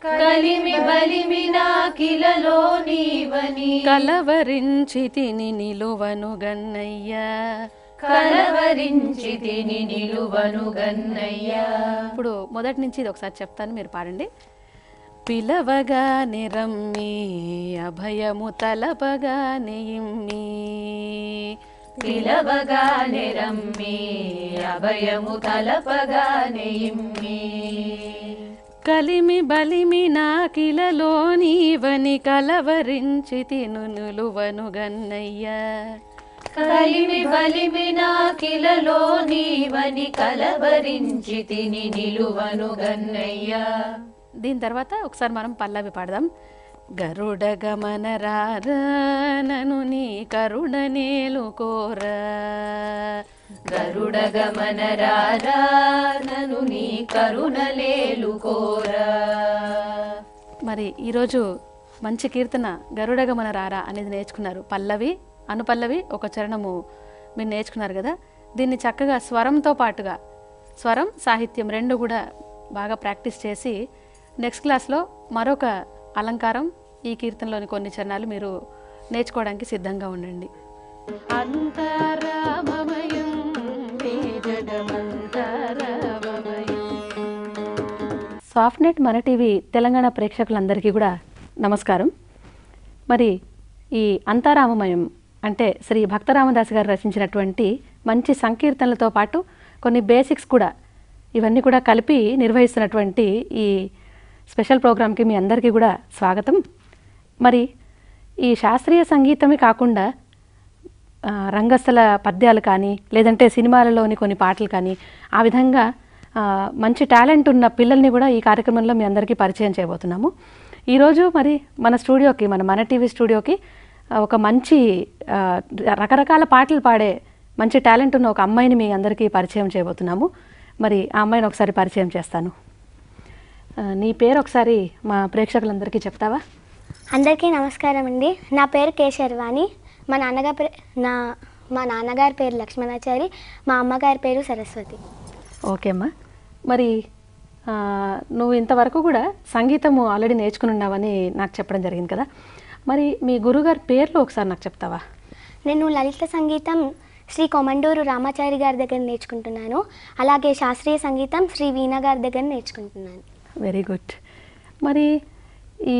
[SPEAKER 3] కలిమి బలిమినా కిలలో నీవని.
[SPEAKER 1] కలవరించి తిని నిలువను గన్నయ్య,
[SPEAKER 3] కలవరించి తిని నిలువను గన్నయ్య.
[SPEAKER 1] ఇప్పుడు మొదటి నుంచి ఇది ఒకసారి చెప్తాను, మీరు పాడండి. పిలవగా నిరమ్మి అభయము, తలపగా నెయిమ్మి
[SPEAKER 3] పిలవగా నిరమ్మి అభయము, తలపగా నెయిమ్మి.
[SPEAKER 1] కలిమి బలిమి నా కిలలో నీవని, కలవరించి తిను నిలువను గన్నయ్య.
[SPEAKER 3] కలిమి బలిమినా కిలలో నీవని, కలవరించి తిని నిలువను గన్నయ్య.
[SPEAKER 1] దీని తర్వాత ఒకసారి మనం పల్లవి పాడదాం. గరుడ గమన రారనను నీ కరుణ నేలుకోరా,
[SPEAKER 3] గరుడ గమన రారా నను నీ కరుణలేలుకోరా.
[SPEAKER 1] మరి ఈరోజు మంచి కీర్తన గరుడ గమన రారా అనేది నేర్చుకున్నారు. పల్లవి అనుపల్లవి ఒక చరణము మీరు నేర్చుకున్నారు కదా. దీన్ని చక్కగా స్వరంతో పాటుగా స్వరం సాహిత్యం రెండు కూడా బాగా ప్రాక్టీస్ చేసి నెక్స్ట్ క్లాస్లో మరొక అలంకారం ఈ కీర్తనలోని కొన్ని చరణాలు మీరు నేర్చుకోవడానికి సిద్ధంగా ఉండండి. అంతరామమయం సాఫ్ట్నెట్ మన టీవీ తెలంగాణ ప్రేక్షకులందరికీ కూడా నమస్కారం. మరి ఈ అంతరామమయం అంటే శ్రీ భక్తరామదాస్ గారు రచించినటువంటి మంచి సంకీర్తనలతో పాటు కొన్ని బేసిక్స్ కూడా ఇవన్నీ కూడా కలిపి నిర్వహిస్తున్నటువంటి ఈ స్పెషల్ ప్రోగ్రామ్కి మీ అందరికీ కూడా స్వాగతం. మరి ఈ శాస్త్రీయ సంగీతమే కాకుండా రంగస్థల పద్యాలు కానీ లేదంటే సినిమాలలోని కొన్ని పాటలు కానీ ఆ విధంగా మంచి టాలెంట్ ఉన్న పిల్లల్ని కూడా ఈ కార్యక్రమంలో మీ అందరికీ పరిచయం చేయబోతున్నాము. ఈరోజు మరి మన స్టూడియోకి మన టీవీ స్టూడియోకి ఒక మంచి రకరకాల పాటలు పాడే మంచి టాలెంట్ ఉన్న ఒక అమ్మాయిని మీ అందరికీ పరిచయం చేయబోతున్నాము. మరి ఆ అమ్మాయిని ఒకసారి పరిచయం చేస్తాను. నీ పేరు ఒకసారి మా ప్రేక్షకులందరికీ చెప్తావా?
[SPEAKER 5] అందరికీ నమస్కారం అండి. నా పేరు కే శర్వాణి. మా నాన్నగారి పేరు లక్ష్మణాచారి, మా అమ్మగారి పేరు సరస్వతి.
[SPEAKER 1] ఓకే అమ్మా. మరి నువ్వు ఇంతవరకు కూడా సంగీతము ఆల్రెడీ నేర్చుకుని ఉన్నావని నాకు చెప్పడం జరిగింది కదా. మరి మీ గురుగారి పేర్లు ఒకసారి నాకు చెప్తావా?
[SPEAKER 5] నేను లలిత సంగీతం శ్రీ కొమండూరు రామాచారి గారి దగ్గర నేర్చుకుంటున్నాను. అలాగే శాస్త్రీయ సంగీతం శ్రీ వీణా గారి దగ్గర నేర్చుకుంటున్నాను.
[SPEAKER 1] Very good. మరి ఈ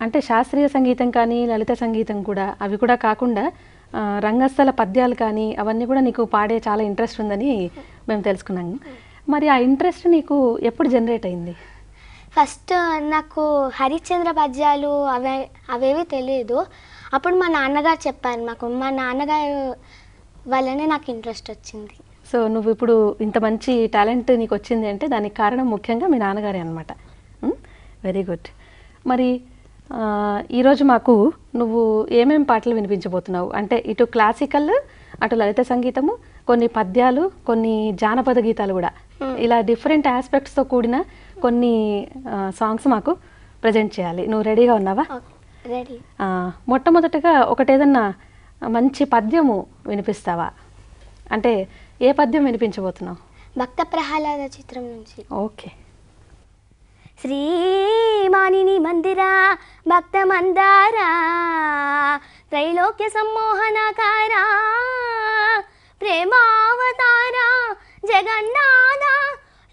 [SPEAKER 1] అంటే శాస్త్రీయ సంగీతం కానీ లలిత సంగీతం కూడా అవి కూడా కాకుండా రంగస్థల పద్యాలు కానీ అవన్నీ కూడా నీకు పాడే చాలా ఇంట్రెస్ట్ ఉందని మేము తెలుసుకున్నాము. మరి ఆ ఇంట్రెస్ట్ నీకు ఎప్పుడు జనరేట్ అయింది?
[SPEAKER 5] ఫస్ట్ నాకు హరిశ్చంద్ర పద్యాలు అవేవి తెలియదు. అప్పుడు మా నాన్నగారు చెప్పారు మాకు. మా నాన్నగారు వల్లనే నాకు ఇంట్రెస్ట్ వచ్చింది.
[SPEAKER 1] సో నువ్వు ఇప్పుడు ఇంత మంచి టాలెంట్ నీకు వచ్చింది అంటే దానికి కారణం ముఖ్యంగా మీ నాన్నగారే అనమాట. Very good. మరి ఈరోజు మాకు నువ్వు ఏమేం పాటలు వినిపించబోతున్నావు అంటే ఇటు క్లాసికల్, అటు లలిత సంగీతము, కొన్ని పద్యాలు, కొన్ని జానపద గీతాలు కూడా, ఇలా డిఫరెంట్ ఆస్పెక్ట్స్తో కూడిన కొన్ని సాంగ్స్ మాకు ప్రజెంట్ చేయాలి. నువ్వు రెడీగా ఉన్నావా?
[SPEAKER 5] రెడీ.
[SPEAKER 1] మొట్టమొదటగా ఒకటేదన్నా మంచి పద్యము వినిపిస్తావా? అంటే ఏ పద్యం వినిపించబోతున్నావు?
[SPEAKER 5] భక్త ప్రహ్లాద చిత్రం నుంచి.
[SPEAKER 1] ఓకే.
[SPEAKER 5] శ్రీమానిని మందిరా భక్త మందారా త్రైలోక్య సమ్మోహనకారా ప్రేమావతార జగన్నాథ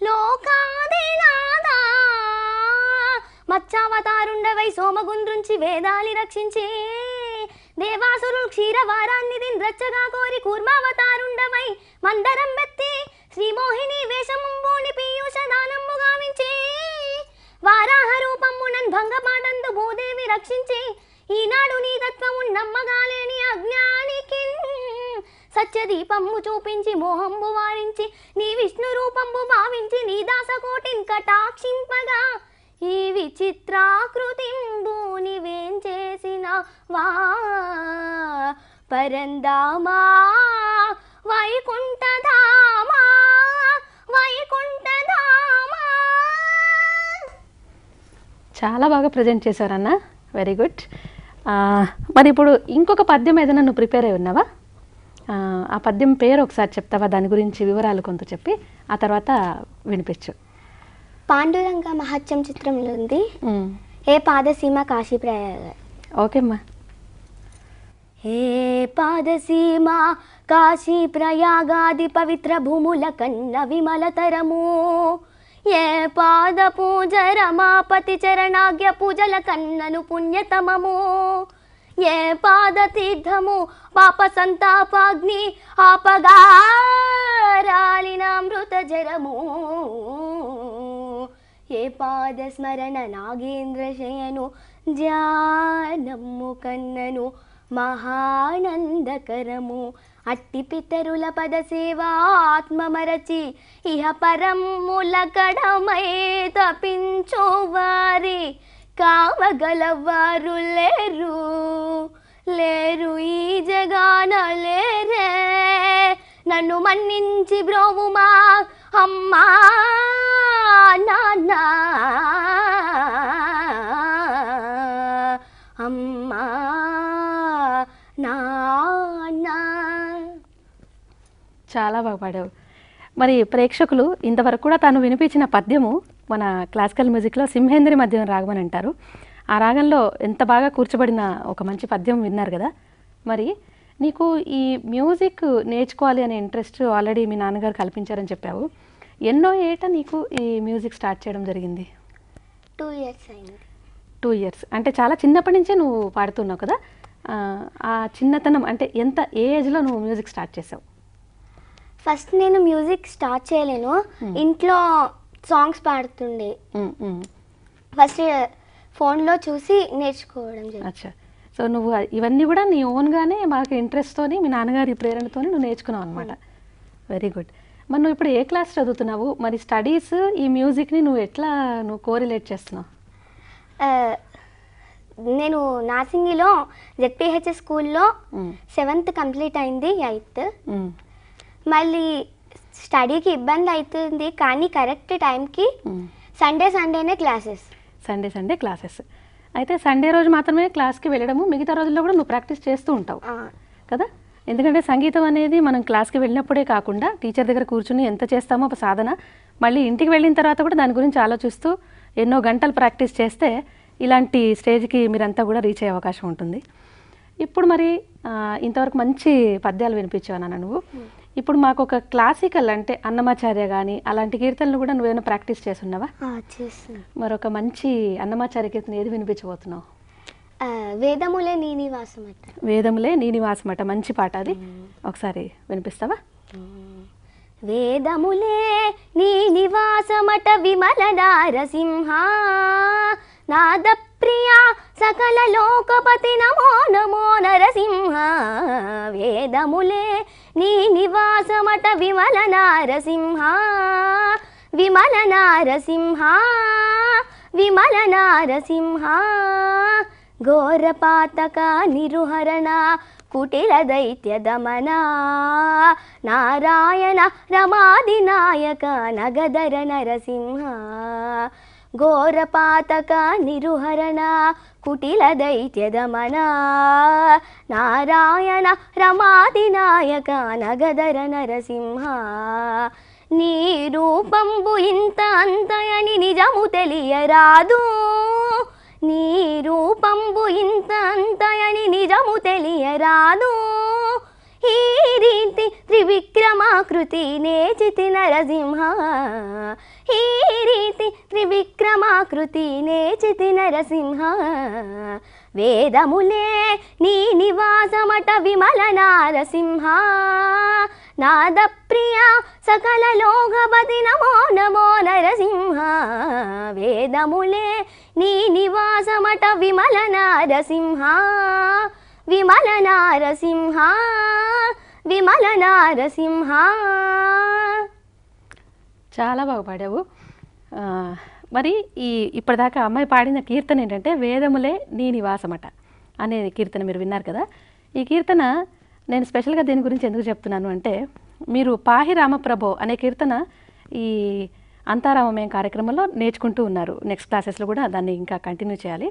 [SPEAKER 5] లోకాదినాథ మత్స్యావతారుండవై సోమగుండ్రుంచి వేదాలి రక్షించి దేవాసురులు క్షీరవారాన్ని దిన్రచ్చగా కోరి కూర్మావతారుండవై మందరం మెత్తి శ్రీమోహిని వేషముంబోని పీయూష దానమ్ము గావించి వారాహ రూపమునన్ భంగపాటందు భూదేవి రక్షించి ఈనాడు నీ తత్వము నమ్మగాలేని అజ్ఞానికి సత్యదీపము చూపించి మోహంబు వారించి నీ విష్ణు రూపంబు భావించి నీ దాసకోటిన్ కటాక్షింపగా ఈ విచిత్రాకృతింబు నీవేం చేసిన వా పరందామా వైకుంఠధామా వైకుంఠధామా.
[SPEAKER 1] చాలా బాగా ప్రజెంట్ చేశారన్న. Very good. మరి ఇప్పుడు ఇంకొక పద్యం ఏదైనా నువ్వు ప్రిపేర్ అయి ఉన్నావా? ఆ పద్యం పేరు ఒకసారి చెప్తావా? దాని గురించి వివరాలు కొంత చెప్పి ఆ తర్వాత వినిపించు.
[SPEAKER 5] పాండురంగ మహత్యం చిత్రంలో ఉంది. ఏ పాదసీమ కాశీ ప్రయాగ.
[SPEAKER 1] ఓకే అమ్మా.
[SPEAKER 5] ఏ పాదసీమ కాశీ ప్రయాగాది పవిత్ర భూముల కన్న విమలతరము ఏ పాద పూజ రమాపతి చరణాగ్య పూజల కన్నను పుణ్యతమము ఏ పాద తీర్థము పాప సంతాపాగ్ని ఆపగారాలినామృత జరము ఏ పాద స్మరణ నాగేంద్ర శయను ధ్యానము కన్నను మహానందకరము అట్టి పితరుల పద సేవా ఆత్మమరచి ఇహ పరముల కడమై తపించు వారి కావగలవారు లేరు లేరు ఈ జగాన లేరే నన్ను మన్నించి బ్రోవుమా అమ్మా నాన్న అమ్మా నాన్న.
[SPEAKER 1] చాలా బాగా పాడావు. మరి ప్రేక్షకులు ఇంతవరకు కూడా తాను వినిపించిన పద్యము మన క్లాసికల్ మ్యూజిక్లో సింహేంద్రి మధ్యం రాగం అని అంటారు. ఆ రాగంలో ఎంత బాగా కూర్చబడిన ఒక మంచి పద్యం విన్నారు కదా. మరి నీకు ఈ మ్యూజిక్ నేర్చుకోవాలి అనే ఇంట్రెస్ట్ ఆల్రెడీ మీ నాన్నగారు కల్పించారని చెప్పావు. ఎన్నో ఏట నీకు ఈ మ్యూజిక్ స్టార్ట్ చేయడం జరిగింది?
[SPEAKER 5] 2 years అయింది.
[SPEAKER 1] 2 years అంటే చాలా చిన్నప్పటి నుంచే నువ్వు పాడుతున్నావు కదా. ఆ చిన్నతనం అంటే ఎంత ఏజ్లో నువ్వు మ్యూజిక్ స్టార్ట్ చేసావు?
[SPEAKER 5] ఫస్ట్ నేను మ్యూజిక్ స్టార్ట్ చేయలేను, ఇంట్లో సాంగ్స్ పాడుతుండే. ఫస్ట్ ఫోన్లో చూసి నేర్చుకోవడం జరిగింది.
[SPEAKER 1] అచ్చా. సో నువ్వు ఇవన్నీ కూడా నీ ఓన్గానే మాకు ఇంట్రెస్ట్తోని మీ నాన్నగారి ప్రేరణతోని నువ్వు నేర్చుకున్నావు అనమాట. Very good. మరి నువ్వు ఇప్పుడు ఏ క్లాస్ చదువుతున్నావు? మరి స్టడీస్ ఈ మ్యూజిక్ని నువ్వు ఎట్లా కోరిలేట్ చేస్తున్నావు?
[SPEAKER 5] నేను నాసింగిలో జెడ్పీహెచ్ఎస్ స్కూల్లో 7th కంప్లీట్ అయింది, 8th. మళ్ళీ స్టడీకి ఇబ్బంది అవుతుంది కానీ కరెక్ట్ టైంకి సండేనే క్లాసెస్.
[SPEAKER 1] Sunday classes. అయితే సండే రోజు మాత్రమే క్లాస్కి వెళ్ళడము, మిగతా రోజుల్లో కూడా నువ్వు ప్రాక్టీస్ చేస్తూ ఉంటావు కదా. ఎందుకంటే సంగీతం అనేది మనం క్లాస్కి వెళ్ళినప్పుడే కాకుండా టీచర్ దగ్గర కూర్చుని ఎంత చేస్తామో ఒక సాధన, మళ్ళీ ఇంటికి వెళ్ళిన తర్వాత కూడా దాని గురించి ఆలోచిస్తూ ఎన్నో గంటలు ప్రాక్టీస్ చేస్తే ఇలాంటి స్టేజ్కి మీరంతా కూడా రీచ్ అయ్యే అవకాశం ఉంటుంది. ఇప్పుడు మరి ఇంతవరకు మంచి పద్యాలు వినిపించావు నాన్న నువ్వు. ఇప్పుడు మాకు ఒక క్లాసికల్ అంటే అన్నమాచార్య కానీ అలాంటి కీర్తనలు కూడా నువ్వేమైనా ప్రాక్టీస్ చేస్తున్నావా? మరొక మంచి అన్నమాచార్య కీర్తన ఏది వినిపించబోతున్నావు?
[SPEAKER 5] వేదములే నీ నివాసమట.
[SPEAKER 1] వేదములే నీ నివాసమట మంచి పాట, అది ఒకసారి వినిపిస్తావా?
[SPEAKER 5] వేదములే నీ నివాసమట విమల నారసింహ నాద ప్రియా సకల లోకపతి నమో నమో నరసింహ వేదములే నీ నివాసమట విమల నారసింహ విమల నారసింహ విమల నారసింహ ఘోరపాతక నిరుహరణ కుటిల దైత్య దమన నారాయణ రమాదినాయక నగధర నరసింహ ఘోరపాతక నిరుహరణ కుటిల దైత్య దమన నారాయణ రమాదినాయక నగధర నరసింహ నీ రూపంబు ఇంత అంతయని నిజము తెలియరాదు నీ రూపంబు ఇంత అంతయని నిజము తెలియరాదు ఈ రీతి త్రివిక్రమాకృతి నేచితి నరసింహ ఈ రీతి త్రివిక్రమాకృతి నేచితి నరసింహ వేదములే నీ నివాసమట విమల నారసింహ నాద ప్రియ సకల లోకపతి నమో నమో నరసింహ వేదములే నీ నివాసమట విమల నారసింహ విమల నారసింహ విమల నారసింహ.
[SPEAKER 1] చాలా బాగా పాడావు. మరి ఇప్పటిదాకా అమ్మాయి పాడిన కీర్తన ఏంటంటే వేదములే నీ నివాసమట అనే కీర్తన మీరు విన్నారు కదా. ఈ కీర్తన నేను స్పెషల్గా దీని గురించి ఎందుకు చెప్తున్నాను అంటే, మీరు పాహి రామప్రభో అనే కీర్తన ఈ అంతారామమయం కార్యక్రమంలో నేర్చుకుంటూ ఉన్నారు. నెక్స్ట్ క్లాసెస్లో కూడా దాన్ని ఇంకా కంటిన్యూ చేయాలి.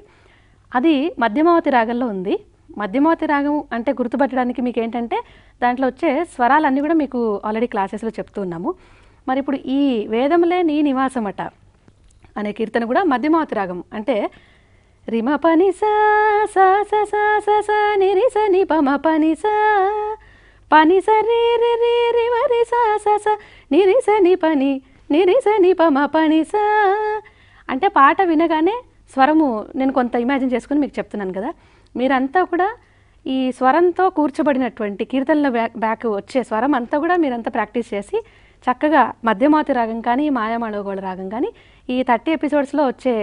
[SPEAKER 1] అది మధ్యమావతి రాగంలో ఉంది. మధ్యమావతి రాగం అంటే గుర్తుపట్టడానికి మీకు ఏంటంటే దాంట్లో వచ్చే స్వరాలన్నీ కూడా మీకు ఆల్రెడీ క్లాసెస్లో చెప్తూ ఉన్నాము. మరి ఇప్పుడు ఈ వేదములే నీ నివాసమట అనే కీర్తన కూడా మధ్యమావతి రాగం అంటే రిమ పని సా సా స సా స స నిరి స ని పమ పని సా పని స రి రి రి రి మరి సా స స నిరి స ని పని నిరి స ని పమ పని సా అంటే పాట వినగానే స్వరము నేను కొంత ఇమాజిన్ చేసుకుని మీకు చెప్తున్నాను కదా. మీరంతా కూడా ఈ స్వరంతో కూర్చోబడినటువంటి కీర్తనల బ్యాక్ వచ్చే స్వరం అంతా కూడా మీరంతా ప్రాక్టీస్ చేసి చక్కగా మధ్యమావతి రాగం కానీ మాయామాళవగోళ రాగం కానీ ఈ 30 ఎపిసోడ్స్లో వచ్చే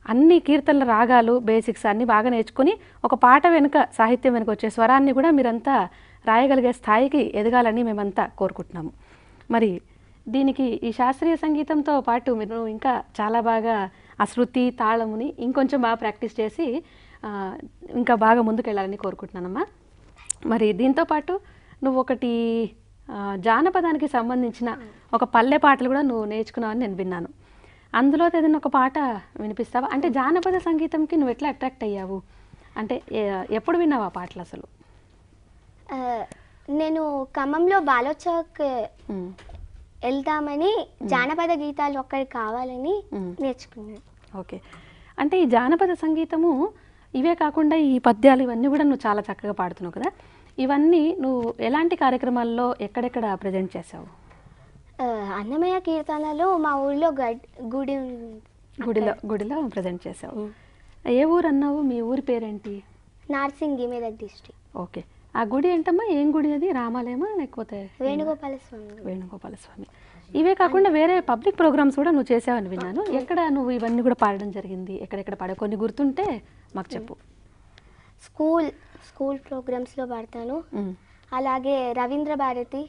[SPEAKER 1] అన్ని కీర్తనల రాగాలు బేసిక్స్ అన్నీ బాగా నేర్చుకుని ఒక పాట వెనుక సాహిత్యం వెనుక వచ్చే స్వరాన్ని కూడా మీరంతా రాయగలిగే స్థాయికి ఎదగాలని మేమంతా కోరుకుంటున్నాము. మరి దీనికి ఈ శాస్త్రీయ సంగీతంతో పాటు మీరు ఇంకా చాలా బాగా ఆ శృతి తాళముని ఇంకొంచెం బాగా ప్రాక్టీస్ చేసి ఇంకా బాగా ముందుకెళ్ళాలని కోరుకుంటున్నానమ్మా. మరి దీంతోపాటు నువ్వు ఒకటి జానపదానికి సంబంధించిన ఒక పల్లె పాటలు కూడా నువ్వు నేర్చుకున్నావని నేను విన్నాను. అందులో ఏదైనా ఒక పాట వినిపిస్తావా? అంటే జానపద సంగీతంకి నువ్వు ఎట్లా అట్రాక్ట్ అయ్యావు అంటే ఎప్పుడు విన్నావు ఆ పాటలు అసలు?
[SPEAKER 5] నేను ఖమ్మంలో బాలోచౌక్ వెళ్దామని జానపద గీతాలు ఒక్కటి కావాలని నేర్చుకున్నాను.
[SPEAKER 1] ఓకే. అంటే ఈ జానపద సంగీతము ఇవే కాకుండా ఈ పద్యాలు ఇవన్నీ కూడా నువ్వు చాలా చక్కగా పాడుతున్నావు కదా. ఇవన్నీ నువ్వు ఎలాంటి కార్యక్రమాల్లో ఎక్కడెక్కడ ప్రజెంట్ చేసావు?
[SPEAKER 5] అన్నమయ్య కీర్తనలు మా ఊళ్ళో
[SPEAKER 1] గుడిలో ప్రజెంట్ చేసావు. ఏ ఊరు అన్నావు? మీ ఊరి పేరేంటి?
[SPEAKER 5] నార్సింగి మెదక్ డిస్ట్రిక్ట్.
[SPEAKER 1] ఓకే. ఆ గుడి ఏంటమ్మా? ఏం గుడి అది? రామాలయమా లేకపోతే?
[SPEAKER 5] వేణుగోపాల స్వామి.
[SPEAKER 1] వేణుగోపాల స్వామి. ఇవే కాకుండా వేరే పబ్లిక్ ప్రోగ్రామ్స్ కూడా నువ్వు చేసావని విన్నాను. ఎక్కడ నువ్వు ఇవన్నీ కూడా పాడడం జరిగింది? ఎక్కడెక్కడ పాడా కొన్ని గుర్తుంటే మాకు చెప్పు.
[SPEAKER 5] స్కూల్ ప్రోగ్రామ్స్లో పాడతాను. అలాగే రవీంద్ర భారతి,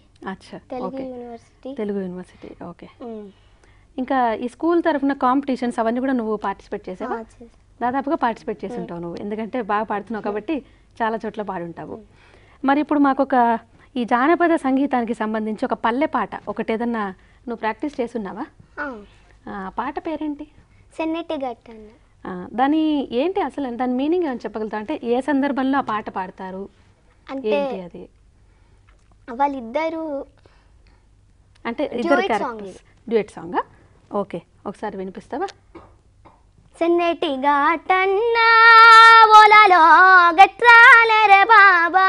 [SPEAKER 1] తెలుగు యూనివర్సిటీ. ఓకే. ఇంకా ఈ స్కూల్ తరఫున కాంపిటీషన్స్ అవన్నీ కూడా నువ్వు పార్టిసిపేట్ చేసావా? దాదాపుగా పార్టిసిపేట్ చేసి ఉంటావు నువ్వు, ఎందుకంటే బాగా పాడుతున్నావు కాబట్టి చాలా చోట్ల పాడుంటావు. మరి ఇప్పుడు మాకు ఈ జానపద సంగీతానికి సంబంధించి ఒక పల్లె పాట ఒకటి ఏదన్నా నువ్వు ప్రాక్టీస్ చేస్తున్నావా? పాట పేరేంటి?
[SPEAKER 5] సెన్నెట్టి గట్ట.
[SPEAKER 1] దాని ఏంటి అసలు? దాని మీనింగ్ ఏమైనా చెప్పగలుగుతావు? అంటే ఏ సందర్భంలో ఆ పాట పాడతారు అంటే అది?
[SPEAKER 5] వాళ్ళిద్దరు
[SPEAKER 1] అంటే ఇద్దరు క్యారెక్టర్స్ డ్యూయట్ సాంగా? ఓకే, ఒకసారి వినిపిస్తావా?
[SPEAKER 5] సెన్నెటి ఘాటన్నా ఓలలో గట్రాలెరే బాబా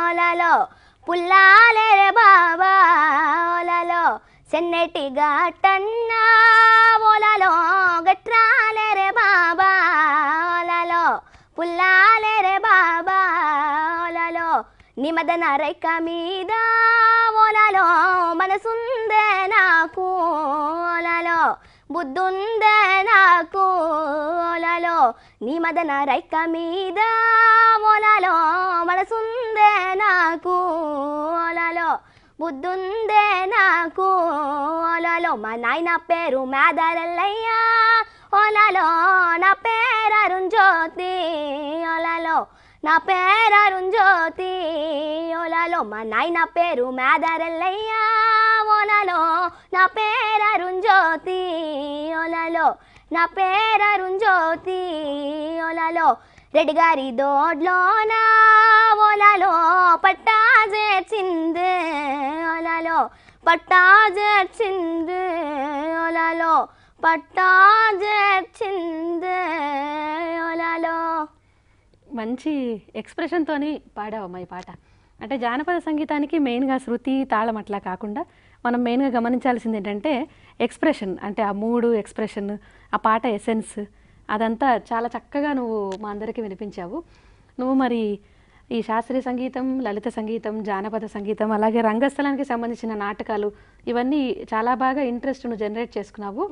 [SPEAKER 5] ఓలలో పుల్లాలెరే బాబా ఓలలో సెన్నెటి ఘాటన్నా ఓలలో గట్రాలెరే బాబా ఓలలో పుల్లాలెరే బాబా ఓలలో
[SPEAKER 6] నిమదన రైక మీద ఓలలో మనసుందే నాకు ఓలలో బుద్ధుందే నాకు ఓలలో నిమదన రైక మీద ఓలలో మనసుందే నాకు ఓలలో బుద్ధుందే నాకు ఓలలో మా నాయన పేరు మేదరెల్లయ్య ఓలలో నా పేరు అరుణ్ జ్యోతి ఓలలో నా పేరు అరుణ్ జ్యోతి ఓలలో మా నాయన పేరు మేదరెల్లయ్య ఓలలో నా పేరు అరుణ్ జ్యోతి ఓలలో నా పేరు అరుణ్ జ్యోతి ఓలలో రెడ్డి గారి దోడ్లోన ఓలలో పట్టా చేర్చింది ఓలలో పట్టా చేర్చింది ఓలలో పట్టా చేర్చింది ఓలలో.
[SPEAKER 1] మంచి ఎక్స్ప్రెషన్తోని పాడావమ్మా ఈ పాట. అంటే జానపద సంగీతానికి మెయిన్గా శృతి తాళం అట్లా కాకుండా మనం మెయిన్గా గమనించాల్సింది ఏంటంటే ఎక్స్ప్రెషన్, అంటే ఆ మూడు ఎక్స్ప్రెషన్, ఆ పాట ఎసెన్స్, అదంతా చాలా చక్కగా నువ్వు మా అందరికీ వినిపించావు. నువ్వు మరి ఈ శాస్త్రీయ సంగీతం, లలిత సంగీతం, జానపద సంగీతం, అలాగే రంగస్థలానికి సంబంధించిన నాటకాలు, ఇవన్నీ చాలా బాగా ఇంట్రెస్ట్ నువ్వు జనరేట్ చేసుకున్నావు.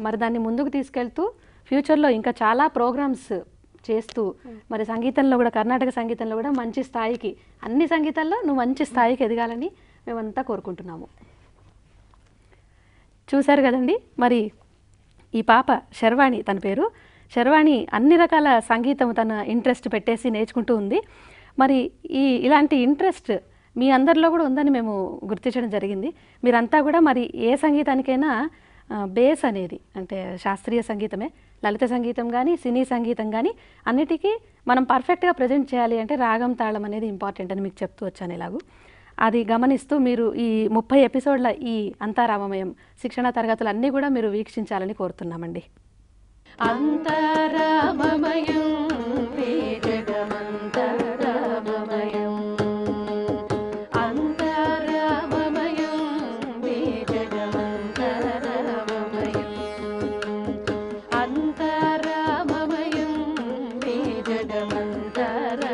[SPEAKER 1] మరి దాన్ని ముందుకు తీసుకెళ్తూ ఫ్యూచర్లో ఇంకా చాలా ప్రోగ్రామ్స్ చేస్తూ మరి సంగీతంలో కూడా, కర్ణాటక సంగీతంలో కూడా మంచి స్థాయికి, అన్ని సంగీతాల్లో నువ్వు మంచి స్థాయికి ఎదగాలని మేమంతా కోరుకుంటున్నాము. చూశారు కదండి, మరి ఈ పాప శర్వాణి, తన పేరు శర్వాణి, అన్ని రకాల సంగీతం తన ఇంట్రెస్ట్ పెట్టేసి నేర్చుకుంటూ ఉంది. మరి ఇలాంటి ఇంట్రెస్ట్ మీ అందరిలో కూడా ఉందని మేము గుర్తించడం జరిగింది. మీరంతా కూడా మరి ఏ సంగీతానికైనా బేస్ అనేది, అంటే శాస్త్రీయ సంగీతమే, లలిత సంగీతం కానీ సినీ సంగీతం కానీ అన్నిటికీ మనం పర్ఫెక్ట్గా ప్రజెంట్ చేయాలి అంటే రాగం తాళం అనేది ఇంపార్టెంట్ అని మీకు చెప్తూ వచ్చాను. ఇలాగూ అది గమనిస్తూ మీరు ఈ 30 ఎపిసోడ్ల ఈ అంతారామమయం శిక్షణ తరగతులు అన్నీ కూడా మీరు వీక్షించాలని కోరుతున్నామండి.
[SPEAKER 3] అంతరామమయం జగమంతరామమయం అంతరామమయం జగమంతరామమయం అంతరామమయం జగమంతరామమయం